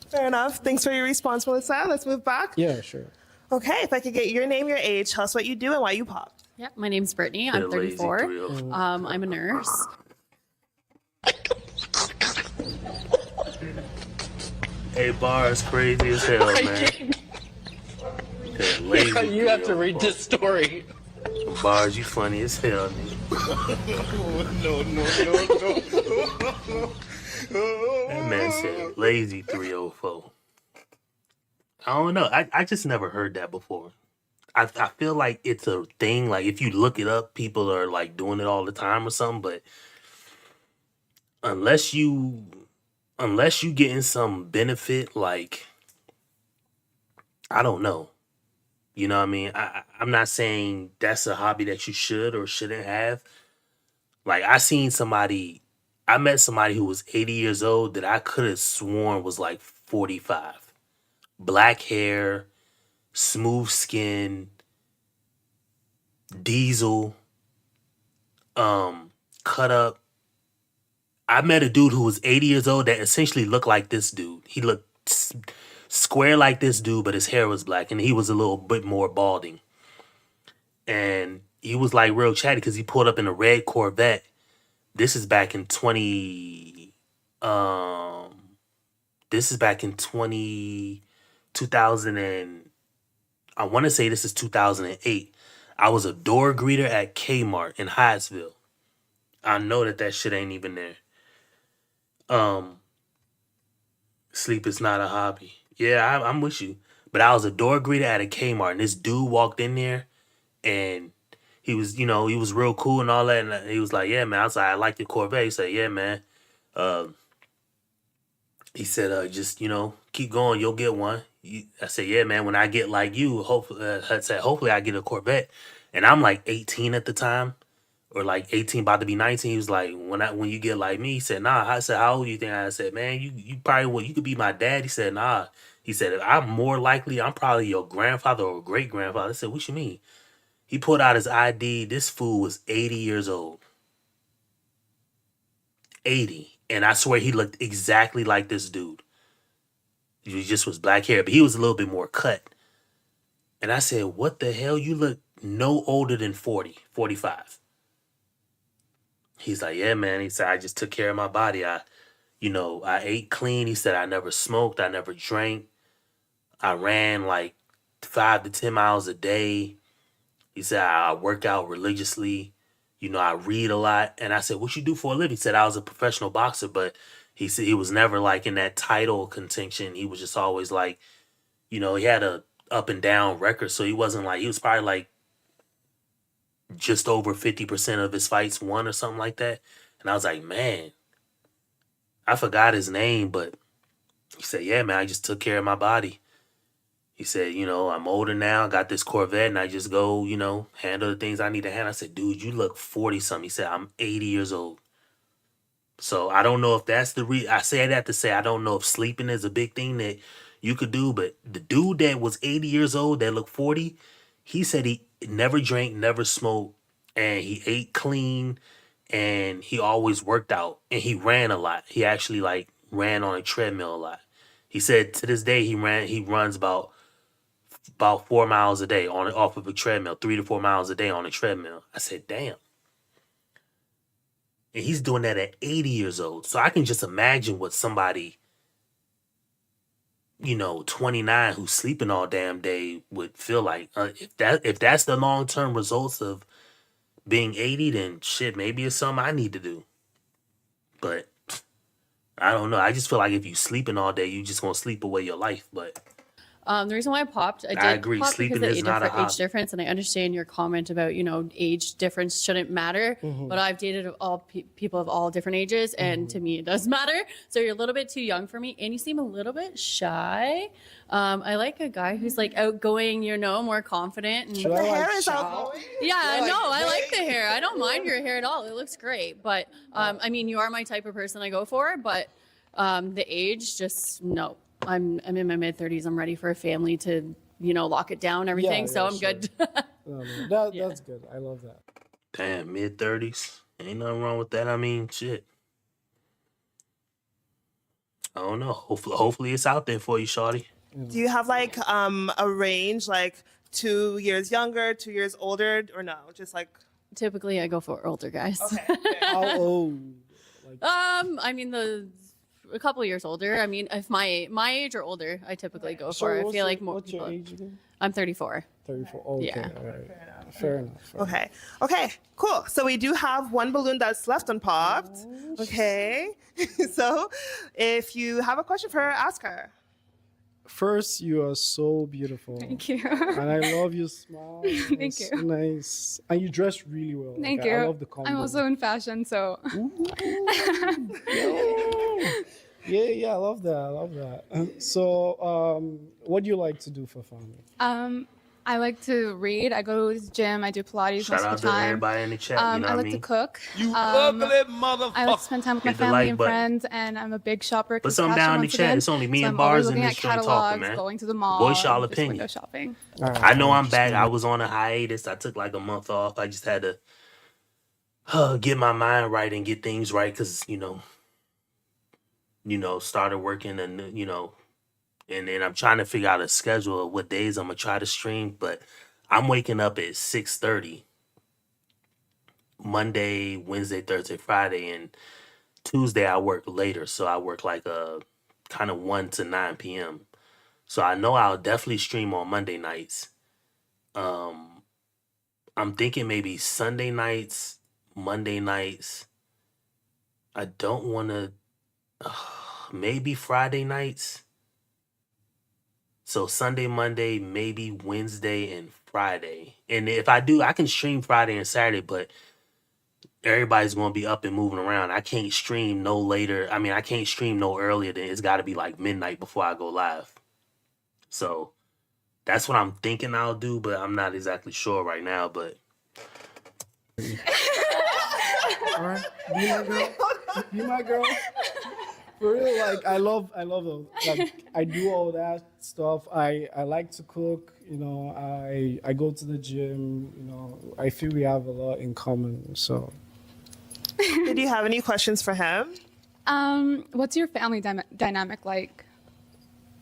Fair enough. Thanks for your response, Melissa. Let's move back. Yeah, sure. Okay, if I could get your name, your age, tell us what you do and why you pop. Yeah, my name's Brittany. I'm 34. I'm a nurse. Hey, Bar's crazy as hell, man. That lazy You have to read this story. Bars, you funny as hell, nigga. No. That man said lazy 304. I don't know. I just never heard that before. I feel like it's a thing. Like if you look it up, people are like doing it all the time or something. But unless you getting some benefit, like I don't know. You know what I mean? I'm not saying that's a hobby that you should or shouldn't have. Like I met somebody who was 80 years old that I could have sworn was like 45. Black hair, smooth skin, diesel, cut up. I met a dude who was 80 years old that essentially looked like this dude. He looked square like this dude, but his hair was black and he was a little bit more balding. And he was like real chatty because he pulled up in a red Corvette. This is back in 2000 and I want to say this is 2008. I was a door greeter at Kmart in Hyattsville. I know that shit ain't even there. Sleep is not a hobby. Yeah, I'm with you. But I was a door greeter at a Kmart, and this dude walked in there, and he was real cool and all that. And he was like, "Yeah, man." I was like, "I like the Corvette." He said, "Yeah, man." He said, "Just keep going. You'll get one." I said, "Yeah, man. When I get like you, hopefully I get a Corvette." And I'm like 18 at the time, or like 18, about to be 19. He was like, "When you get like me," he said, "Nah." I said, "How old do you think?" I said, "Man, you probably you could be my dad." He said, "Nah." He said, I'm probably your grandfather or great grandfather. I said, "What you mean?" He pulled out his ID. This fool was 80 years old. 80. And I swear he looked exactly like this dude. He just was black hair, but he was a little bit more cut. And I said, "What the hell? You look no older than 40, 45. He's like, "Yeah, man." He said, "I just took care of my body. I ate clean." He said, "I never smoked. I never drank. I ran like 5 to 10 miles a day." He said, "I work out religiously. I read a lot." And I said, "What you do for a living?" He said, "I was a professional boxer," but he said he was never like in that title contention. He was just always like, he had a up and down record. So he wasn't like, he was probably like just over 50% of his fights won or something like that. And I was like, man, I forgot his name, but he said, "Yeah, man, I just took care of my body." He said, "I'm older now, got this Corvette, and I just go, handle the things I need to handle." I said, "Dude, you look 40 something." He said, "I'm 80 years old." So I don't know if that's I say that to say I don't know if sleeping is a big thing that you could do, but the dude that was 80 years old that looked 40, he said he never drank, never smoked, and he ate clean, and he always worked out, and he ran a lot. He actually like ran on a treadmill a lot. He said to this day he runs about 4 miles a day off of a treadmill, 3 to 4 miles a day on a treadmill. I said, "Damn." And he's doing that at 80 years old. So I can just imagine what somebody, 29 who's sleeping all damn day would feel like. If that's the long-term results of being 80, then shit, maybe it's something I need to do. But I don't know. I just feel like if you sleeping all day, you just gonna sleep away your life. But The reason why I popped, I did agree. pop Sleeping because of is the not a age hobby. difference, and I understand your comment about age difference shouldn't matter. But I've dated all people of all different ages, and to me it does matter. So you're a little bit too young for me, and you seem a little bit shy. I like a guy who's like outgoing, more confident. And The hair is outgoing. yeah, no, I like the hair. I don't mind your hair at all. It looks great. But you are my type of person I go for. But the age, just no. I'm in my mid-30s. I'm ready for a family to, lock it down, everything. So I'm good. That's good. I love that. Damn, mid-30s. Ain't nothing wrong with that. I mean, shit. I don't know. Hopefully it's out there for you, shawty. Do you have like a range, like 2 years younger, 2 years older, or no? Just like Typically, I go for older guys. okay. How old? A couple years older. If my age or older, I typically go for. I feel like more. What's your age again? I'm 34. 34. Okay. Yeah. All right. Fair enough. Okay. Okay. Cool. So we do have one balloon that's left unpopped. Okay. So if you have a question for her, ask her. First, you are so beautiful. Thank you. And I love your smile. Thank It's you. so nice. And you dress really well. Thank Like, you. I love the combo. I'm also in fashion, so. Yeah, I love that. So, what do you like to do for fun? I like to read. I go to the gym. I do Pilates Shout most out of to the time. everybody in the chat. You know I what I like mean? to cook. You ugly motherfucker. I like to spend time with my Hit the family like and button. friends, and I'm a big shopper. Put something down in the chat. It's only me so and I'm always Bars in looking this at joint catalogs, talking, man. going to the mall, Voice y'all just opinion. window shopping. I know I'm back. I was on a hiatus. I took like a month off. I just had to get my mind right and get things right because, started working and, and then I'm trying to figure out a schedule of what days I'm going to try to stream. But I'm waking up at 6:30 Monday, Wednesday, Thursday, Friday, and Tuesday I work later. So I work like kind of 1 to 9 p.m. So I know I'll definitely stream on Monday nights. I'm thinking maybe Sunday nights, Monday nights. I don't want to, maybe Friday nights. So Sunday, Monday, maybe Wednesday and Friday. And if I do, I can stream Friday and Saturday, but everybody's going to be up and moving around. I can't stream no later. I can't stream no earlier than it's got to be like midnight before I go live. So that's what I'm thinking I'll do, but I'm not exactly sure right now, but. All right. Be my girl. Be my girl. For real, like I love those. Like I do all that stuff. I like to cook. I go to the gym. I feel we have a lot in common. So. Did you have any questions for him? What's your family dynamic like?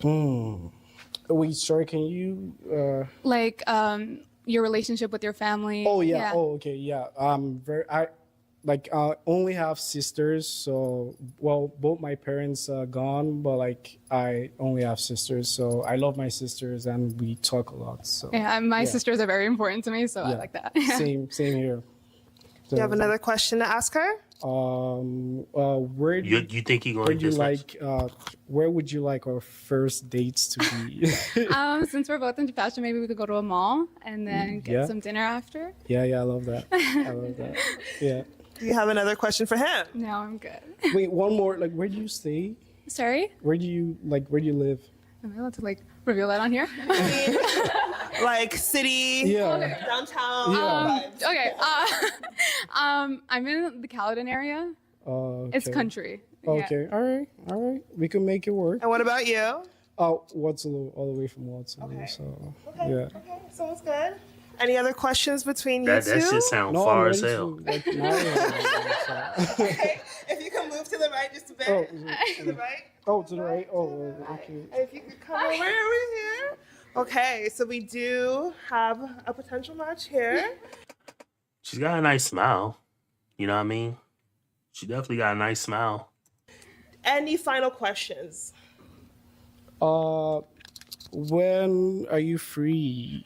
Wait, sorry. Can you? Like your relationship with your family? Oh yeah. Oh okay. Yeah. I only have sisters, so both my parents are gone, but I only have sisters, so I love my sisters and we talk a lot. So Yeah, my sisters are very important to me, so I like that. Same here. Do you have another question to ask her? Where do you think you're going to where would you like our first dates to be? Since we're both into fashion, maybe we could go to a mall and then get some dinner after. Yeah, I love that. I love that. Yeah. Do you have another question for him? No, I'm good. Wait, one more. Where do you stay? Sorry? Where do you live? Am I allowed to reveal that on here? Like city, yeah, downtown. Okay. I'm in the Caledon area. Okay. It's country. Okay. Yeah. All right. We can make it work. And what about you? Waterloo, all the way from Waterloo. Okay. So Okay. yeah. Okay. Sounds good. Any other questions between you two? That shit sound far as hell. Okay. If you can move to the right just a bit. To the right. Oh, to the right. Oh, okay. And if you could come over here. Okay, so we do have a potential match here. She's got a nice smile. You know what I mean? She definitely got a nice smile. Any final questions? When are you free?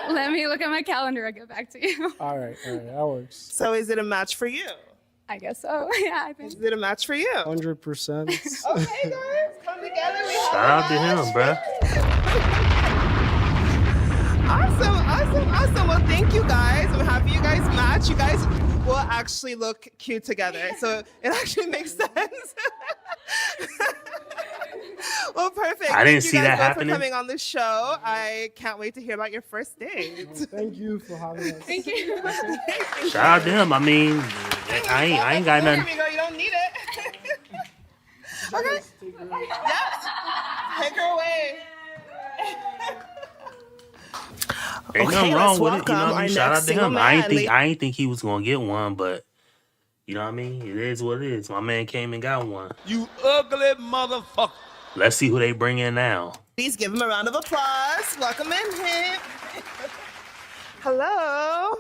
Let me look at my calendar. I'll get back to you. All right, that works. So is it a match for you? I guess so. Yeah, I think. Is it a match for you? 100%. Okay, guys, come together. Shout out to him, bruh. Awesome. Well, thank you guys. I'm happy you guys match. You guys will actually look cute together. So it actually makes sense. Well, perfect. I didn't Thank you see guys that both happening. for coming on the show. I can't wait to hear about your first date. Thank you for having us. Thank you. Shout out to him. I mean, I ain't got nothing. Here we go. You don't need it. Okay. Yep. Take her away. Ain't nothing wrong with it. You know what I mean? Shout out to him. I man. ain't think he was gonna get one, but you know what I mean? It is what it is. My man came and got one. You ugly motherfucker. Let's see who they bring in now. Please give him a round of applause. Welcome in him. Hello.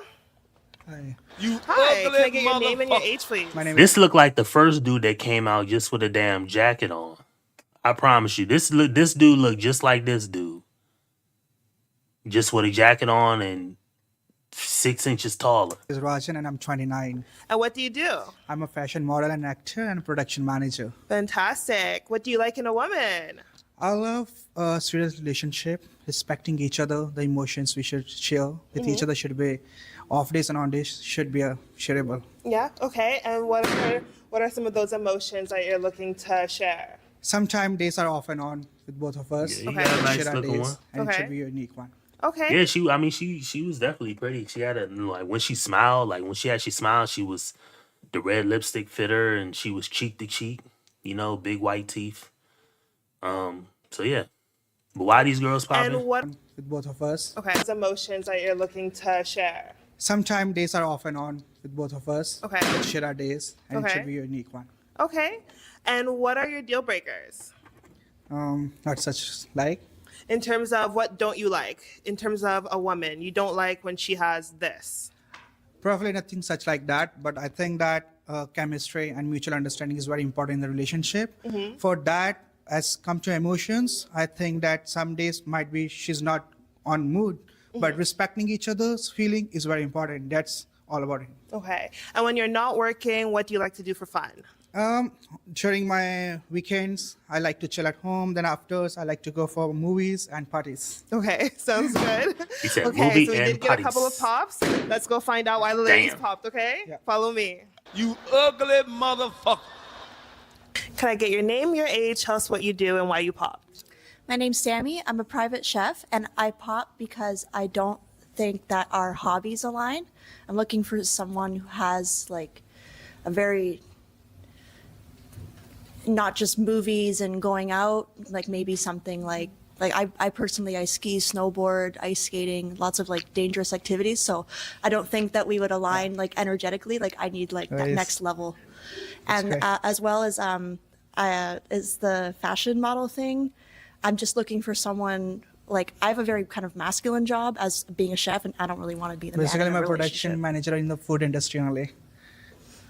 Hi. You Hi. ugly Can I get your name and your motherfucker. age, please? My name This looked like the first dude that came out just with a damn jacket on. I promise you, this dude looked just like this dude. Just with a jacket on and 6 inches taller. is Rajan and I'm 29. And what do you do? I'm a fashion model and actor and production manager. Fantastic. What do you like in a woman? I love a serious relationship, respecting each other, the emotions we should share with each other should be off days and on days should be shareable. Yeah. Okay. And what are some of those emotions that you're looking to share? Sometimes days are off and on with both of us. Yeah, you got a nice Share our looking days, one. and it Okay. should be a unique one. Okay. Yeah, she was definitely pretty. She had when she smiled, like when she actually smiled, she was the red lipstick fit her and she was cheek to cheek, big white teeth. So yeah. But why these girls popping? And what? With both of us. Okay. Those emotions that you're looking to share. Sometimes days are off and on with both of us. Okay. Share our days and it Okay. should be a unique one. Okay. And what are your deal breakers? Not such like. In terms of what don't you like? In terms of a woman, you don't like when she has this. Probably nothing such like that, but I think that chemistry and mutual understanding is very important in the relationship. For that, as come to emotions, I think that some days might be she's not on mood, but respecting each other's feeling is very important. That's all about it. Okay. And when you're not working, what do you like to do for fun? During my weekends, I like to chill at home. Then afters, I like to go for movies and parties. Okay, sounds good. He said Okay, movie so we and did get a couple of parties. pops. Let's go find out why the ladies Damn. popped, okay? Yeah. Follow me. You ugly motherfucker. Can I get your name, your age, tell us what you do and why you popped? My name's Sammy. I'm a private chef, and I pop because I don't think that our hobbies align. I'm looking for someone who has like a very not just movies and going out, like maybe something like I personally I ski, snowboard, ice skating, lots of like dangerous activities. So I don't think that we would align like energetically. Like I need like that Nice. next level, and great. as well as is the fashion model thing. I'm just looking for someone like I have a very kind of masculine job as being a chef, and I don't really want to be the man Basically, in I'm a a production relationship. manager in the food industry only.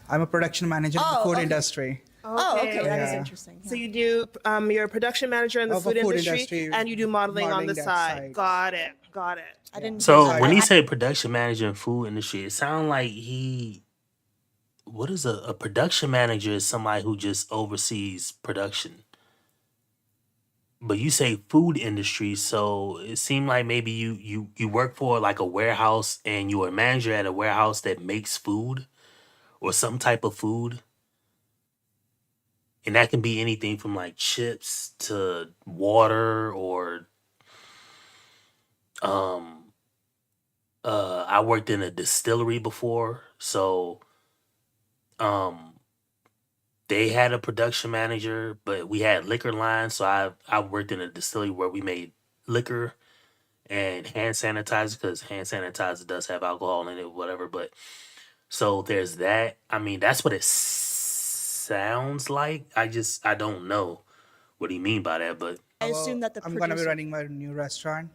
I'm a production manager in the Oh, food okay. industry. Oh, okay, that is Yeah. interesting. So you do, you're a production manager in the Of a food food industry, industry, and you do modeling on the modeling that side. side. Got it. Got it. I didn't. So I- when he I- said production manager in food industry, it sounds like what is a production manager is somebody who just oversees production. But you say food industry, so it seemed like maybe you work for like a warehouse and you're a manager at a warehouse that makes food or some type of food. And that can be anything from like chips to water or I worked in a distillery before, so they had a production manager, but we had liquor lines, so I worked in a distillery where we made liquor and hand sanitizer because hand sanitizer does have alcohol in it, whatever. But so there's that. I mean, that's what it sounds like. I don't know what he mean by that, but I assume that the I'm gonna be producer- running my new restaurant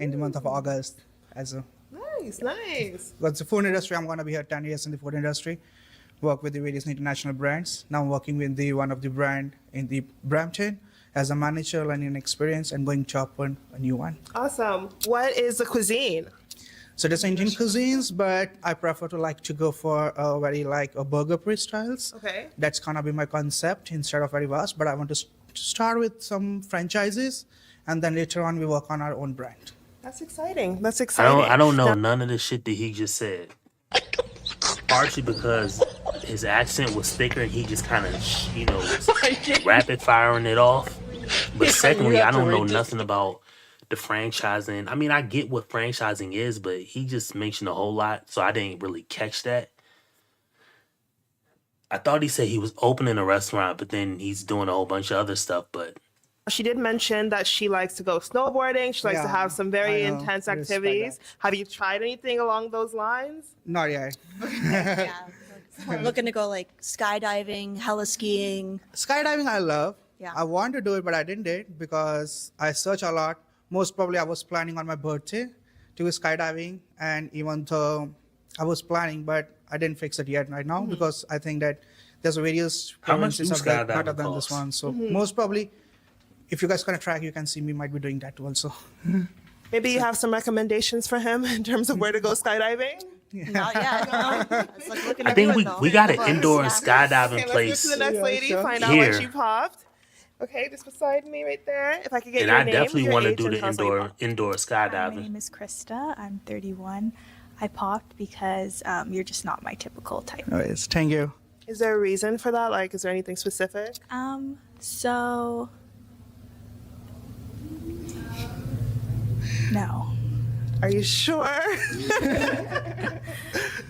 in the month of August. Nice. Because the food industry, I'm gonna be here 10 years in the food industry. Work with the various international brands. Now I'm working with one of the brand in the Brampton as a manager, learning experience, and going to open a new one. Awesome. What is the cuisine? So there's Indian cuisines, but I prefer to go for a very a burger place styles. Okay. That's gonna be my concept instead of very vast. But I want to start with some franchises, and then later on we work on our own brand. That's exciting. That's exciting. I don't know none of the shit that he just said. Partially because his accent was thicker and he just kind of, was rapid firing it off. But secondly, I don't know nothing about the franchising. I mean, I get what franchising is, but he just mentioned a whole lot, so I didn't really catch that. I thought he said he was opening a restaurant, but then he's doing a whole bunch of other stuff. But She did mention that she likes to go snowboarding. She likes to have some very intense activities. Have you tried anything along those lines? Not yet. I'm looking to go like skydiving, hella skiing. Skydiving, I love. Yeah. I want to do it, but I didn't do it because I search a lot. Most probably, I was planning on my birthday to go skydiving, and even though I was planning, but I didn't fix it yet right now because I think that there's various How much do provinces are skydiving better than this cost? one. So most probably, if you guys gonna track, you can see me might be doing that too also. Maybe you have some recommendations for him in terms of where to go skydiving? Not yet. No. It's like looking I to think do we, it, though. we got an Yeah. indoor skydiving Okay, let's place move to the next lady, find out here. why she popped. Okay, just beside me right there. If I could get And your I name, definitely your want to age, do and the tell us why you indoor popped. My skydiving. name is Krista. I'm 31. I popped because you're just not my typical type. Anyways, thank you. Is there a reason for that? Like, is there anything specific? So no. Are you sure?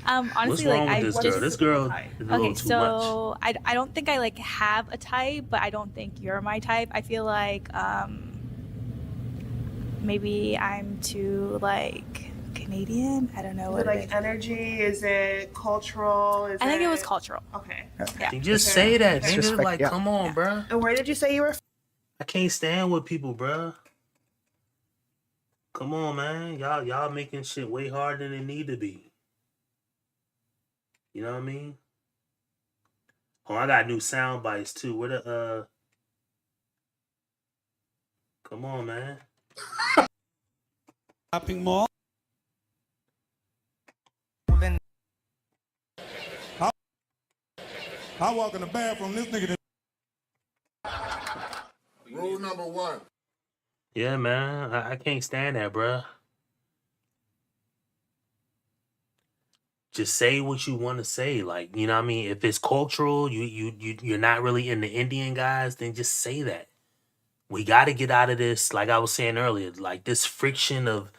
Honestly, What's wrong like with I this girl? just This girl is a little okay. too much. So I don't think I like have a type, but I don't think you're my type. I feel like maybe I'm too like Canadian. I don't know Is what it it like is. energy? Is it cultural? I think it was cultural. Okay. Yeah. You just say that, nigga. Disrespect, Like, yeah. come on, bruh. And where did you say you were from? I can't stand with people, bruh. Come on, man. Y'all making shit way harder than it need to be. You know what I mean? Oh, I got new sound bites too. Where the Come on, man. Shopping mall. I walk in the bathroom, this nigga. Rule number one. Yeah, man. I can't stand that, bruh. Just say what you want to say. Like, you know what I mean? If it's cultural, you're not really into Indian guys, then just say that. We got to get out of this, like I was saying earlier, like this friction of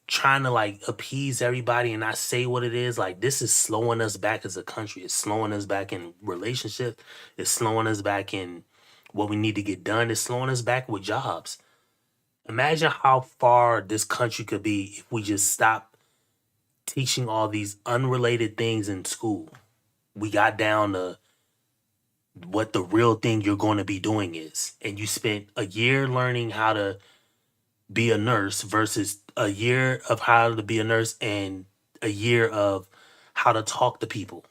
trying to like appease everybody and not say what it is. Like, this is slowing us back as a country. It's slowing us back in relationships. It's slowing us back in what we need to get done. It's slowing us back with jobs. Imagine how far this country could be if we just stop teaching all these unrelated things in school. We got down to what the real thing you're going to be doing is. And you spent a year learning how to be a nurse versus a year of how to be a nurse and a year of how to talk to people.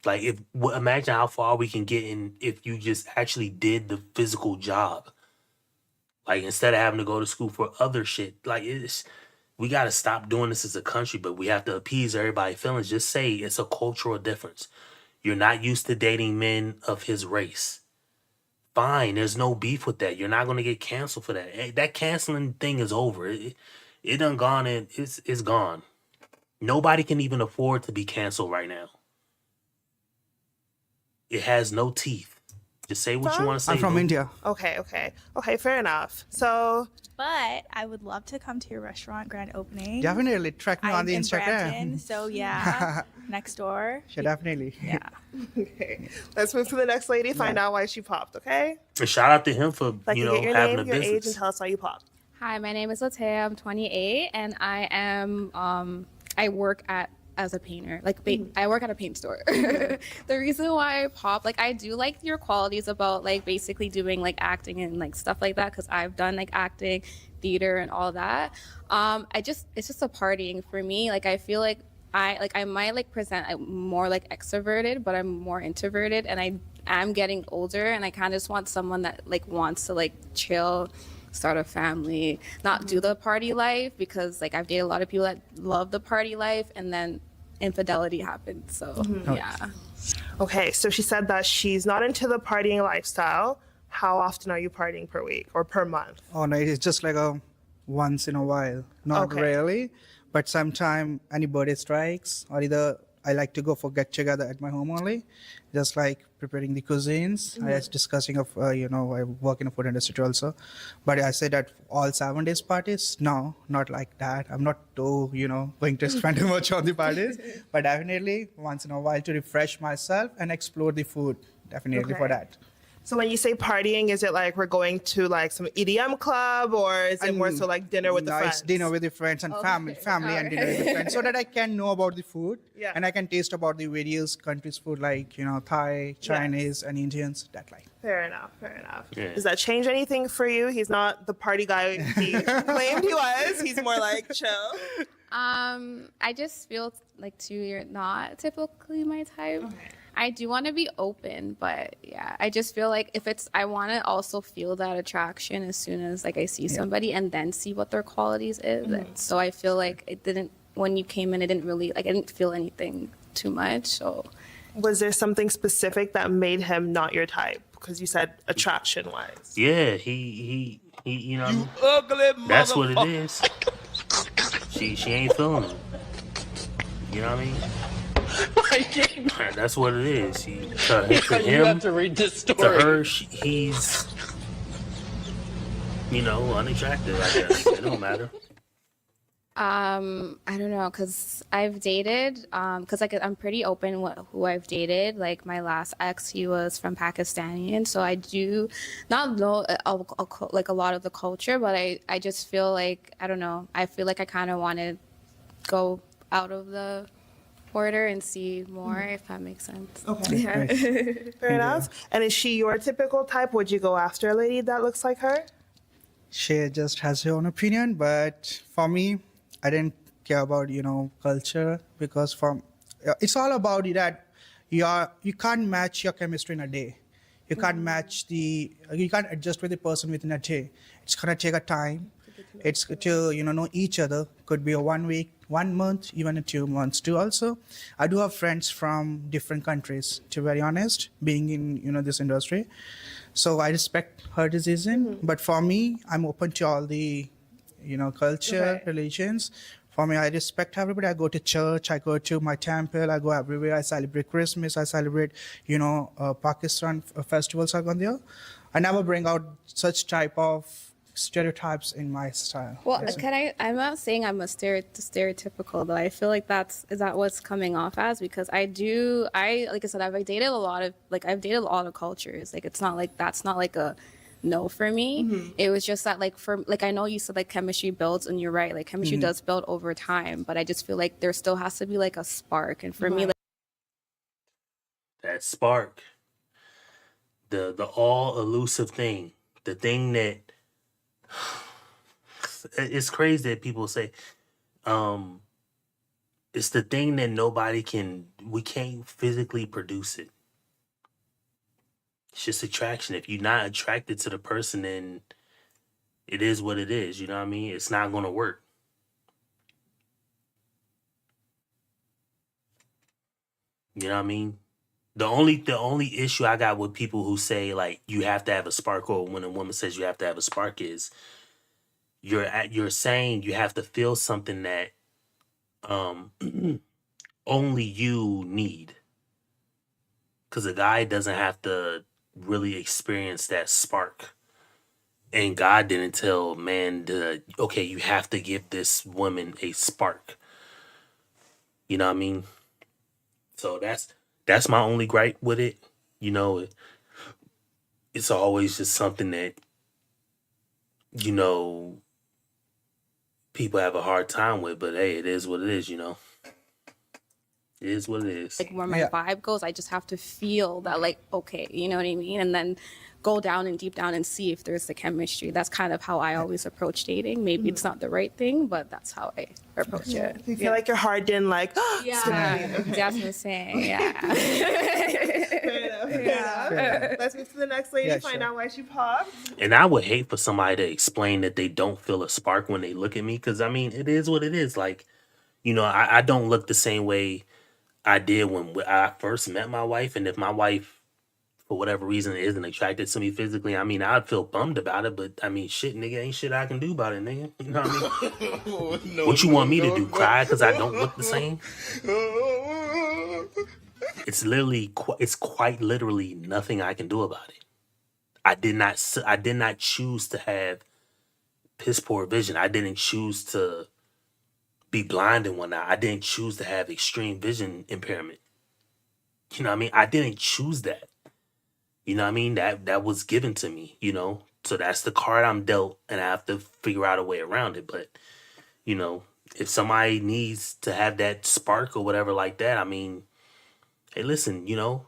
Like, imagine how far we can get in if you just actually did the physical job. Like, instead of having to go to school for other shit. Like, we got to stop doing this as a country, but we have to appease everybody's feelings. Just say it's a cultural difference. You're not used to dating men of his race. Fine, there's no beef with that. You're not going to get canceled for that. That canceling thing is over. It done gone and it's gone. Nobody can even afford to be canceled right now. It has no teeth. Just say what you want to say. I'm from boo. India. Okay, fair enough. So, But I would love to come to your restaurant grand opening. Definitely track me on I'm the in Instagram. Brampton, so yeah, next door. Sure, definitely. Yeah. okay, let's move to the next lady. Find out why she popped. Okay. And shout out to him for Like, you you know get your having name, a your age, and business. tell us why you popped. Hi, my name is Latea. I'm 28, and I am I work as a painter. Like, I work at a paint store. The reason why I pop, like, I do like your qualities about like basically doing like acting and like stuff like that, because I've done like acting, theater, and all that. It's just a partying for me. Like, I feel like I might like present more like extroverted, but I'm more introverted, and I'm getting older, and I kind of just want someone that like wants to like chill, start a family, not do the party life, because like I've dated a lot of people that love the party life, and then infidelity happened. So yeah. Okay, so she said that she's not into the partying lifestyle. How often are you partying per week or per month? Oh no, it's just like once in a while, not Okay. rarely, but sometime any birthday strikes, or either I like to go for get together at my home only, just like preparing the cuisines. I was discussing of I work in a food industry also, but I say that all 7 days parties, no, not like that. I'm not too going to spend too much on the parties, but definitely once in a while to refresh myself and explore the food. Definitely for Okay. that. So when you say partying, is it like we're going to like some EDM club, or is it more so like dinner with the No, friends? it's dinner with the friends and family and dinner with the friends, so that I can know about the food Yeah. and I can taste about the various countries' food, like Thai, Chinese, and Indians. That like. Fair enough. Fair enough. Yeah. Does that change anything for you? He's not the party guy he claimed he was. He's more like chill. I just feel like too, you're not typically my type. I do want to be open, but yeah, I just feel like I want to also feel that attraction as soon as like I see somebody and then see what their qualities is. So I feel like when you came in, I didn't feel anything too much. So Was there something specific that made him not your type? Because you said attraction wise. Yeah, he you know, You ugly that's what it motherfucker. is. She ain't feeling him. You know what I mean? That's what it is. To You him, have to read this to story. her, he's unattractive. I guess it don't matter. I don't know, cause I've dated, cause like I'm pretty open with who I've dated. Like my last ex, he was from Pakistani, and so I do not know like a lot of the culture, but I just feel like I don't know. I feel like I kind of want to go out of the border and see more, if that makes sense. Okay. Yeah. Fair enough. And is she your typical type? Would you go after a lady that looks like her? She just has her own opinion, but for me, I didn't care about culture, because it's all about that you can't match your chemistry in a day. You can't you can't adjust with the person within a day. It's gonna take a time. It's to know each other. Could be a 1 week, 1 month, even a 2 months too. Also, I do have friends from different countries. To be very honest, being in this industry, so I respect her decision. But for me, I'm open to all the culture, religions. For me, I respect everybody. I go to church, I go to my temple, I go everywhere. I celebrate Christmas, I celebrate Pakistan festivals are gone there. I never bring out such type of stereotypes in my style. Well, I'm not saying I'm a stereotypical though. I feel like is that what's coming off as? Because like I said, I've dated a lot of cultures. Like that's not like a no for me. It was just that I know you said like chemistry builds, and you're right, like chemistry does build over time, but I just feel like there still has to be like a spark. And for me, like, That spark, the all elusive thing, the thing that it's crazy that people say, it's the thing that we can't physically produce it. It's just attraction. If you're not attracted to the person, then it is what it is. You know what I mean? It's not going to work. You know what I mean? The only issue I got with people who say like you have to have a spark, or when a woman says you have to have a spark, is you're saying you have to feel something that only you need. Because a guy doesn't have to really experience that spark. And God didn't tell man okay, you have to give this woman a spark. You know what I mean? So that's my only gripe with it. It's always just something that people have a hard time with, but hey, it is what it is. It is what it is. like where my vibe goes, I just have to feel that, like, okay, you know what I mean? And then go down and deep down and see if there's the chemistry. That's kind of how I always approach dating. Maybe it's not the right thing, but that's how I approach it. If you feel like your heart didn't like, Yeah, that's what I'm saying. Yeah. Fair enough. Let's move to the next lady, find out why she popped. And I would hate for somebody to explain that they don't feel a spark when they look at me, because I mean, it is what it is. Like, I don't look the same way I did when I first met my wife, and if my wife for whatever reason isn't attracted to me physically, I mean, I'd feel bummed about it, but I mean, shit, nigga, ain't shit I can do about it, nigga. You know what I mean? What you want me to do? Cry because I don't look the same? It's literally, it's quite literally nothing I can do about it. I did not choose to have piss poor vision. I didn't choose to be blind and whatnot. I didn't choose to have extreme vision impairment. You know what I mean? I didn't choose that. You know what I mean? That was given to me, you know? So that's the card I'm dealt, and I have to figure out a way around it. But, you know, if somebody needs to have that spark or whatever like that, I mean, hey, listen, you know,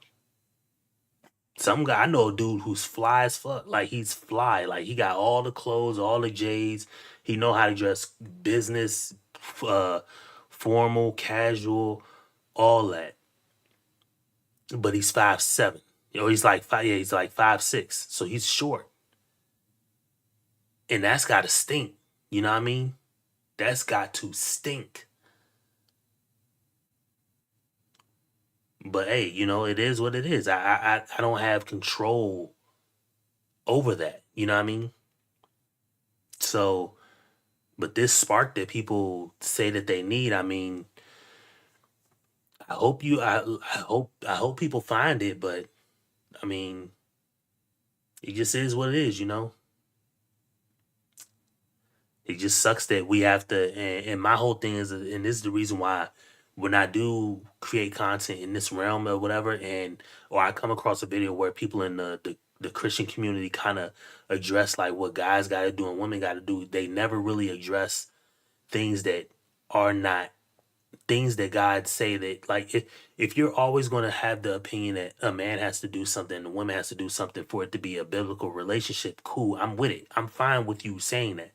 some guy, I know a dude who's fly as fuck. Like, he's fly. Like, he got all the clothes, all the J's. He know how to dress business, formal, casual, all that. But he's 5'7". You know, he's like 5'6". So he's short. And that's got to stink. You know what I mean? That's got to stink. But hey, you know, it is what it is. I don't have control over that. You know what I mean? So, but this spark that people say that they need, I mean, I hope people find it, but I mean, it just is what it is, you know? It just sucks that we have to, and my whole thing is, and this is the reason why when I do create content in this realm or whatever, or I come across a video where people in the Christian community kind of address like what guys got to do and women got to do, they never really address things that are not things that God say that, like, if you're always going to have the opinion that a man has to do something and a woman has to do something for it to be a biblical relationship, cool, I'm with it. I'm fine with you saying that.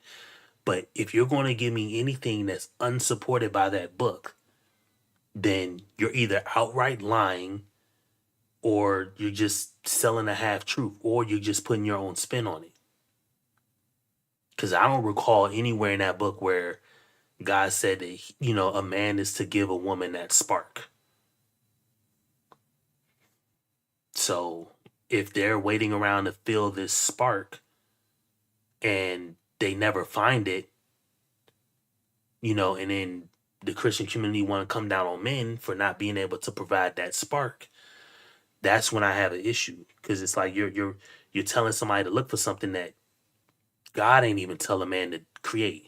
But if you're going to give me anything that's unsupported by that book, then you're either outright lying, or you're just selling a half truth, or you're just putting your own spin on it. Because I don't recall anywhere in that book where God said that, you know, a man is to give a woman that spark. So if they're waiting around to feel this spark and they never find it, you know, and then the Christian community want to come down on men for not being able to provide that spark, that's when I have an issue. Because it's like you're telling somebody to look for something that God ain't even tell a man to create.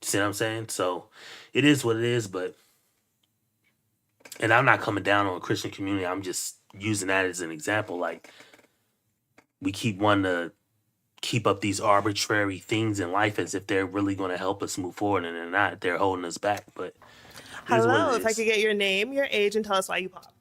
See what I'm saying? So it is what it is, and I'm not coming down on a Christian community. I'm just using that as an example. Like, we keep wanting to keep up these arbitrary things in life as if they're really going to help us move forward, and they're not. They're holding us back. But hello, if I could get your name, your age, and tell us why you popped.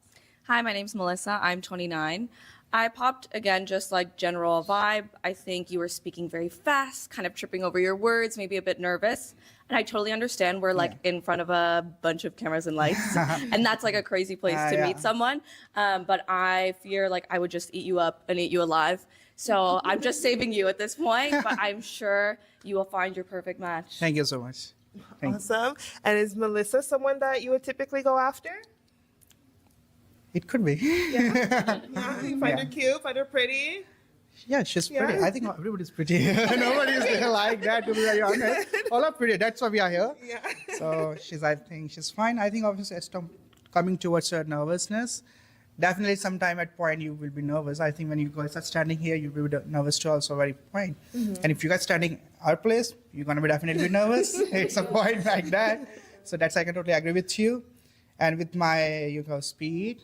Hi, my name's Melissa. I'm 29. I popped, again, just like general vibe. I think you were speaking very fast, kind of tripping over your words, maybe a bit nervous. And I totally understand we're like in front of a bunch of cameras and lights. And that's like a crazy place to meet someone. But I fear like I would just eat you up and eat you alive. So I'm just saving you at this point, but I'm sure you will find your perfect match. Thank you so much. Awesome. And is Melissa someone that you would typically go after? It could be. Yeah. You find her cute, find her pretty? Yeah, she's pretty. I think everybody's pretty. Nobody's like that, to be very honest. All are pretty. That's why we are here. Yeah. So I think she's fine. I think obviously it's coming towards her nervousness. Definitely sometime at point you will be nervous. I think when you guys are standing here, you will be nervous too, also very fine. Mm-hmm. And if you guys standing our place, you're going to be definitely nervous. It's a point like that. So that's, I can totally agree with you. And with my, speed,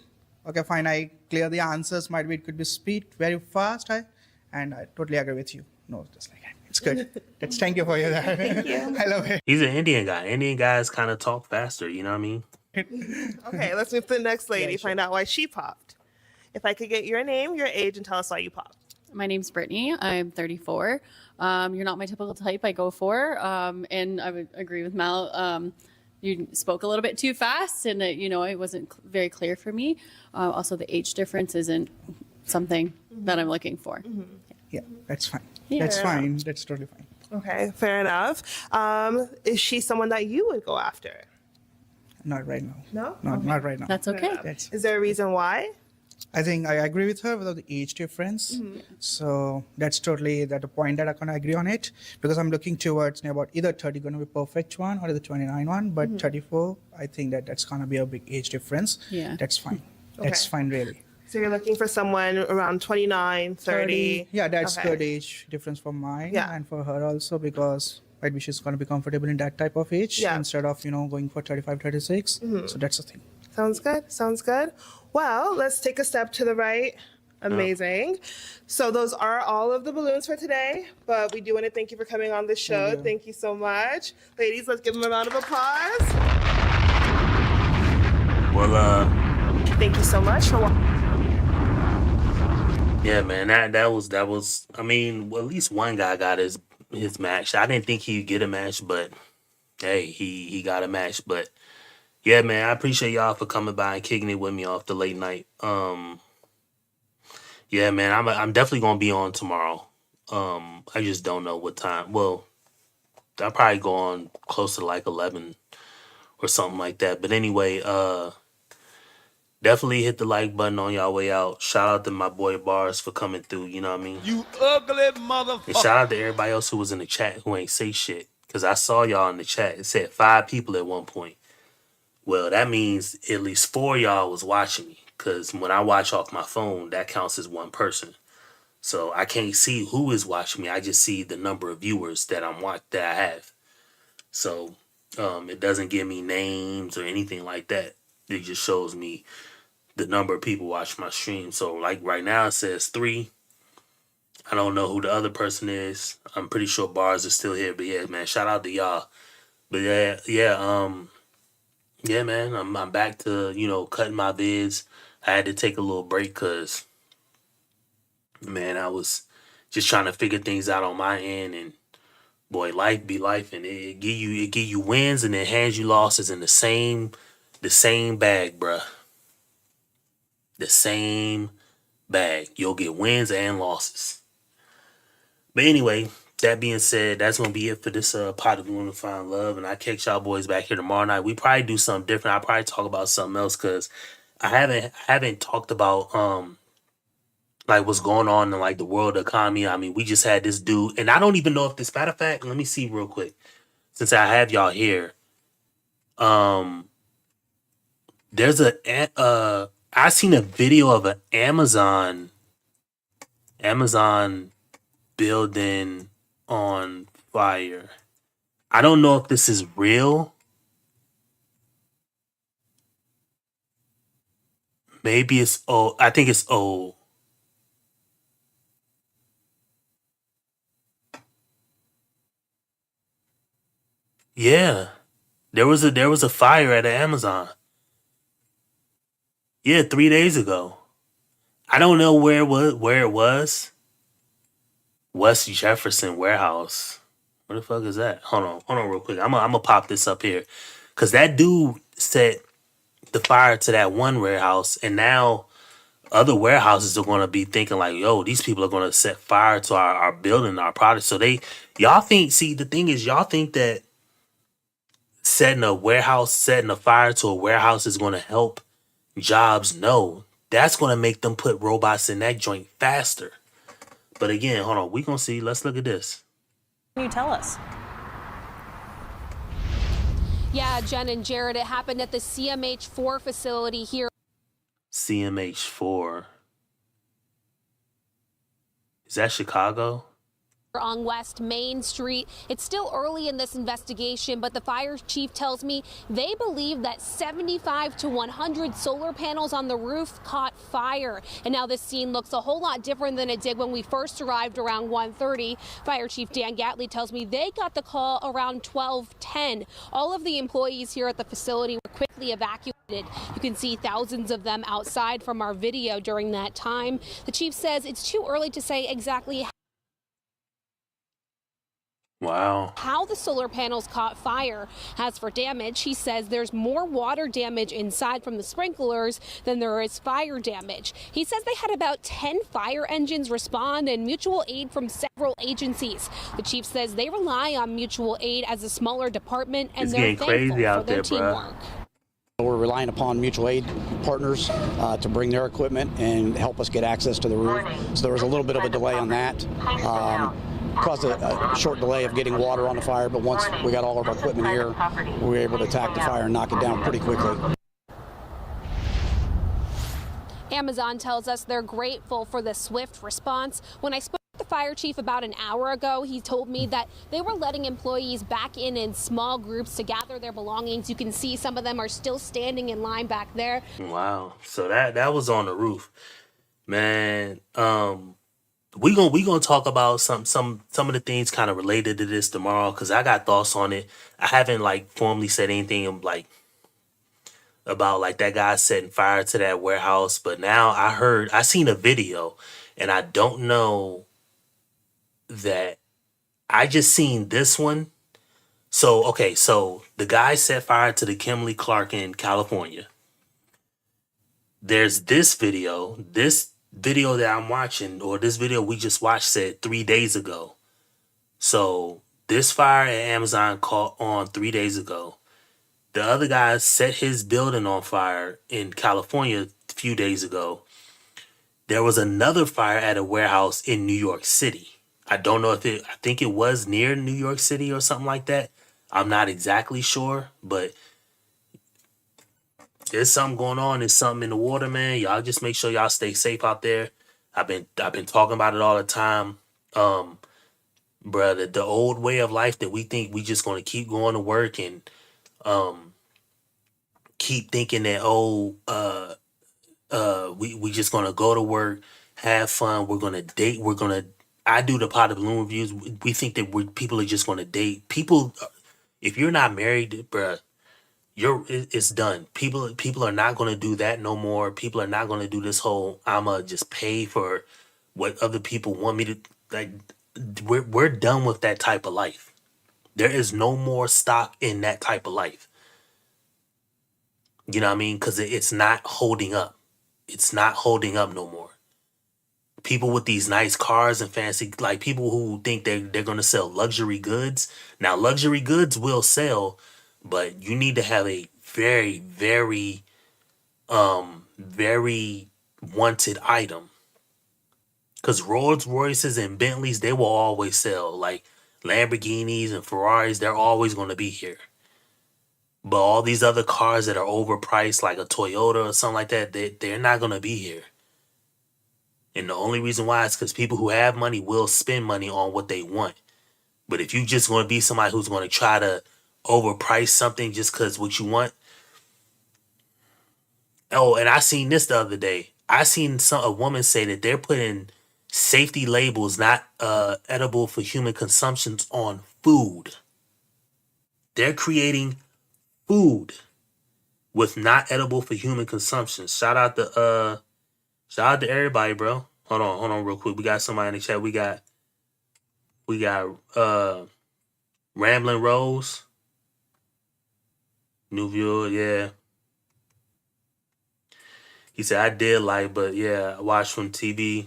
okay, fine, I clear the answers. Might be it could be speed very fast. And I totally agree with you. No, just like that. It's good. Thank you for your that. Thank you. I love it. He's an Indian guy. Indian guys kind of talk faster, you know what I mean? Okay, let's move to the next lady, find out why she popped. If I could get your name, your age, and tell us why you popped. My name's Brittany. I'm 34. You're not my typical type I go for. And I would agree with Mel. You spoke a little bit too fast, and it wasn't very clear for me. Also, the age difference isn't something that I'm looking for. Mm-hmm. Yeah, that's fine. Yeah. That's fine. That's totally fine. Okay, fair enough. Is she someone that you would go after? Not right now. No? Not right now. That's okay. Is there a reason why? I think I agree with her without the age difference. So that's totally that a point that I can agree on it, because I'm looking towards about either 30 going to be perfect one or the 29 one, but 34, I think that that's going to be a big age difference. Yeah. That's fine. Okay. That's fine, really. So you're looking for someone around 29, 30. Yeah, that's Okay. good age difference for mine Yeah. and for her also, because maybe she's going to be comfortable in that type of age Yeah. instead of, going for 35, 36. So that's the thing. Sounds good. Sounds good. Well, let's take a step to the right. Amazing. So those are all of the balloons for today, but we do want to thank you for coming on the show. Thank you so much. Ladies, let's give them a round of applause. Well, Thank you so much for yeah, man, that was. I mean, well, at least one guy got his match. I didn't think he'd get a match, but hey, he got a match. But yeah, man, I appreciate y'all for coming by and kicking it with me off the late night. Yeah, man, I'm definitely gonna be on tomorrow. I just don't know what time. Well, I'll probably go on close to like 11 or something like that. But anyway, definitely hit the like button on y'all way out. Shout out to my boy Bars for coming through, you know what I mean? You ugly motherfucker. And shout out to everybody else who was in the chat who ain't say shit. Cause I saw y'all in the chat. It said 5 people at one point. Well, that means at least 4 of y'all was watching me. Cause when I watch off my phone, that counts as one person. So I can't see who is watching me. I just see the number of viewers that that I have. So it doesn't give me names or anything like that. It just shows me the number of people watch my stream. So like right now it says 3. I don't know who the other person is. I'm pretty sure Bars is still here. But yeah, man, shout out to y'all. But yeah, man, I'm back to, cutting my vids. I had to take a little break because, man, I was just trying to figure things out on my end, and boy, life be life, and it give you wins and then hands you losses in the same bag, bruh. The same bag. You'll get wins and losses. But anyway, that being said, that's gonna be it for this pot of Women Find Love, and I catch y'all boys back here tomorrow night. We probably do something different. I'll probably talk about something else because I haven't talked about like what's going on in like the world economy. I mean, we just had this dude, and I don't even know if this, matter of fact, let me see real quick. Since I have y'all here, there's I seen a video of an Amazon building on fire. I don't know if this is real. Maybe it's old. I think it's old. Yeah. There was a fire at Amazon. Yeah, 3 days ago. I don't know where it was. West Jefferson Warehouse. Where the fuck is that? Hold on real quick. I'm gonna pop this up here. Cause that dude set the fire to that one warehouse, and now other warehouses are gonna be thinking like, yo, these people are gonna set fire to our building, our products. So y'all think, see, the thing is, y'all think that setting a fire to a warehouse is gonna help jobs. No. That's gonna make them put robots in that joint faster. But again, hold on, we gonna see. Let's look at this. Can you tell us? Yeah, Jen and Jared, it happened at the CMH4 facility here. CMH4. Is that Chicago? On West Main Street. It's still early in this investigation, but the fire chief tells me they believe that 75 to 100 solar panels on the roof caught fire. And now this scene looks a whole lot different than it did when we first arrived around 1:30. Fire Chief Dan Gatley tells me they got the call around 12:10. All of the employees here at the facility were quickly evacuated. You can see thousands of them outside from our video during that time. The chief says it's too early to say exactly how the solar panels caught fire. As for damage, he says there's more water damage inside from the sprinklers than there is fire damage. He says they had about 10 fire engines respond and mutual aid from several agencies. The chief says they rely on mutual aid as a smaller department, and they're thankful for their teamwork. We're relying upon mutual aid partners to bring their equipment and help us get access to the roof. So there was a little bit of a delay on that. Caused a short delay of getting water on the fire, but once we got all of our equipment here, we were able to attack the fire and knock it down pretty quickly. Amazon tells us they're grateful for the swift response. When I spoke to the fire chief about an hour ago, he told me that they were letting employees back in small groups to gather their belongings. You can see some of them are still standing in line back there. Wow. So that was on the roof. Man, we gonna talk about some of the things kind of related to this tomorrow, because I got thoughts on it. I haven't like formally said anything like about like that guy setting fire to that warehouse, but now I seen a video, and I don't know that I just seen this one. So okay, so the guy set fire to the Kimberly Clark in California. There's this video that I'm watching, or this video we just watched, said 3 days ago. So this fire at Amazon caught on 3 days ago. The other guy set his building on fire in California a few days ago. There was another fire at a warehouse in New York City. I don't know I think it was near New York City or something like that. I'm not exactly sure, but there's something going on. There's something in the water, man. Y'all just make sure y'all stay safe out there. I've been talking about it all the time. Bruh, the old way of life that we think we just gonna keep going to work and keep thinking that we just gonna go to work, have fun, we're gonna date, I do the pot of balloon reviews. We think that people are just gonna date. People, if you're not married, bruh, it's done. People are not gonna do that no more. People are not gonna do this whole I'ma just pay for what other people want me to like. We're done with that type of life. There is no more stock in that type of life. You know what I mean? Because it's not holding up. It's not holding up no more. People with these nice cars and fancy, like people who think they're going to sell luxury goods. Now, luxury goods will sell, but you need to have a very, very, very wanted item. Because Rolls Royces and Bentleys, they will always sell. Like Lamborghinis and Ferraris, they're always going to be here. But all these other cars that are overpriced, like a Toyota or something like that, they're not going to be here. And the only reason why is because people who have money will spend money on what they want. But if you just going to be somebody who's going to try to overprice something just because what you want. Oh, and I seen this the other day. I seen a woman say that they're putting safety labels, not edible for human consumptions, on food. They're creating food with not edible for human consumption. Shout out to everybody, bro. Hold on real quick. We got somebody in the chat. We got Ramblin' Rose. New viewer, yeah. He said I did like, but yeah, I watch from TV.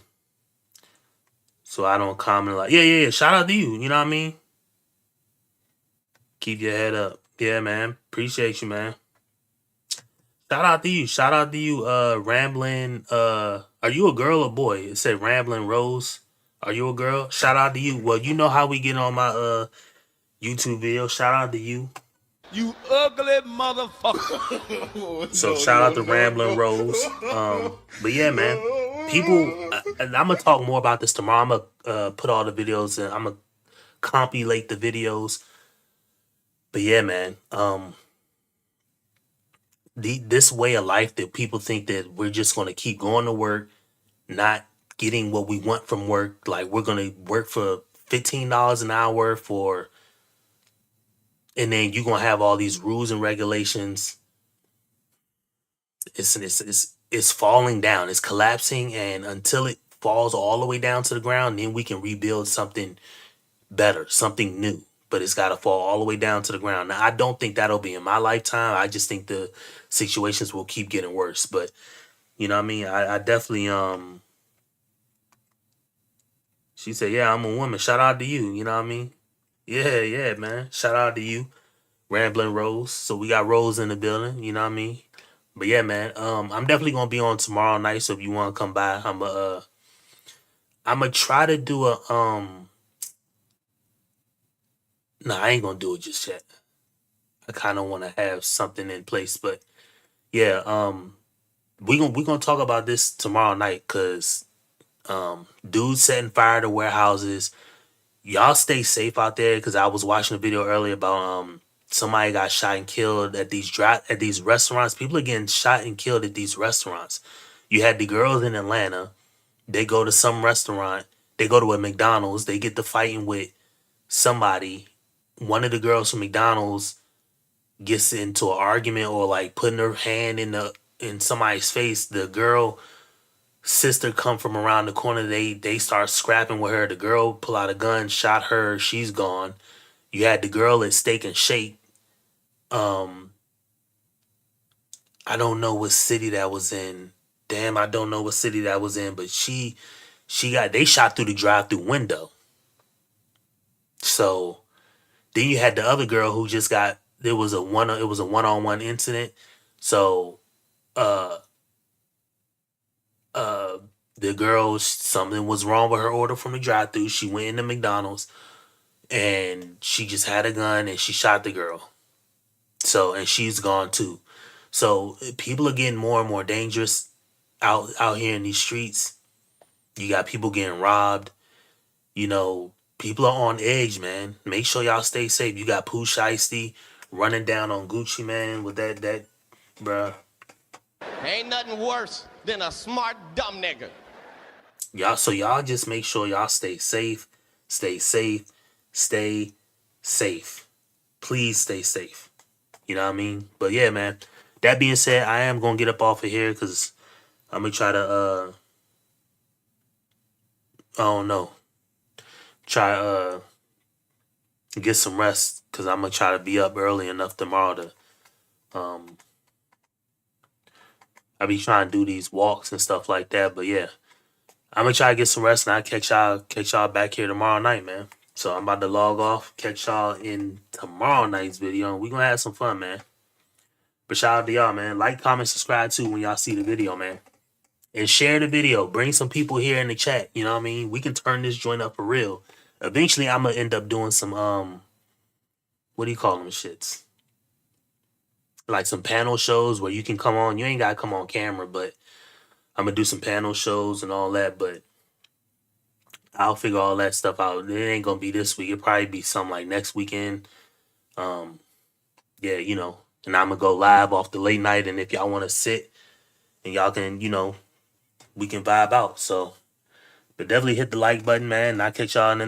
So I don't comment like, yeah. Shout out to you. You know what I mean? Keep your head up. Yeah, man. Appreciate you, man. Shout out to you, Ramblin'. Are you a girl or boy? It said Ramblin' Rose. Are you a girl? Shout out to you. Well, you know how we get on my YouTube video. Shout out to you. You ugly motherfucker. So shout out to Ramblin' Rose. But yeah, man. People, and I'm gonna talk more about this tomorrow. I'm gonna put all the videos and I'm gonna compilate the videos. But yeah, man. This way of life that people think that we're just going to keep going to work, not getting what we want from work. Like we're going to work for $15 an hour and then you're going to have all these rules and regulations. It's falling down. It's collapsing. And until it falls all the way down to the ground, then we can rebuild something better, something new. But it's got to fall all the way down to the ground. Now, I don't think that'll be in my lifetime. I just think the situations will keep getting worse. But, you know what I mean? I definitely, she said, yeah, I'm a woman. Shout out to you. You know what I mean? Yeah, man. Shout out to you, Ramblin' Rose. So we got Rose in the building. You know what I mean? But yeah, man. I'm definitely gonna be on tomorrow night. So if you want to come by, I'm gonna try to do a No, I ain't gonna do it just yet. I kind of want to have something in place, but yeah, we gonna talk about this tomorrow night because dudes setting fire to warehouses. Y'all stay safe out there because I was watching a video earlier about somebody got shot and killed at these restaurants. People are getting shot and killed at these restaurants. You had the girls in Atlanta. They go to some restaurant. They go to a McDonald's. They get to fighting with somebody. One of the girls from McDonald's gets into an argument or like putting her hand in somebody's face. The girl sister come from around the corner. They start scrapping with her. The girl pull out a gun, shot her. She's gone. You had the girl at Steak and Shake. I don't know what city that was in. Damn, I don't know what city that was in. But they shot through the drive-through window. So then you had the other girl who just got. It was a one-on-one incident. So the girl, something was wrong with her order from the drive-through. She went into McDonald's and she just had a gun and she shot the girl. So, and she's gone too. So people are getting more and more dangerous out here in these streets. You got people getting robbed. You know, people are on edge, man. Make sure y'all stay safe. You got Pooh Shiesty running down on Gucci, man, with that bruh. Ain't nothing worse than a smart dumb nigga. Y'all just make sure y'all stay safe. Stay safe. Stay safe. Please stay safe. You know what I mean? But yeah, man. That being said, I am gonna get up off of here because I'm gonna try to I don't know. Try get some rest because I'm gonna try to be up early enough tomorrow to I be trying to do these walks and stuff like that. But yeah, I'm gonna try to get some rest and I'll catch y'all back here tomorrow night, man. So I'm about to log off, catch y'all in tomorrow night's video, and we gonna have some fun, man. But shout out to y'all, man. Like, comment, subscribe too when y'all see the video, man. And share the video. Bring some people here in the chat. You know what I mean? We can turn this joint up for real. Eventually, I'm gonna end up doing some what do you call them shits? Like some panel shows where you can come on. You ain't gotta come on camera, but I'm gonna do some panel shows and all that. But I'll figure all that stuff out. It ain't gonna be this week. It'll probably be something like next weekend. Yeah, you know. And I'm gonna go live off the late night. And if y'all want to sit and y'all can, you know, we can vibe out. So, but definitely hit the like button, man. And I'll catch y'all in the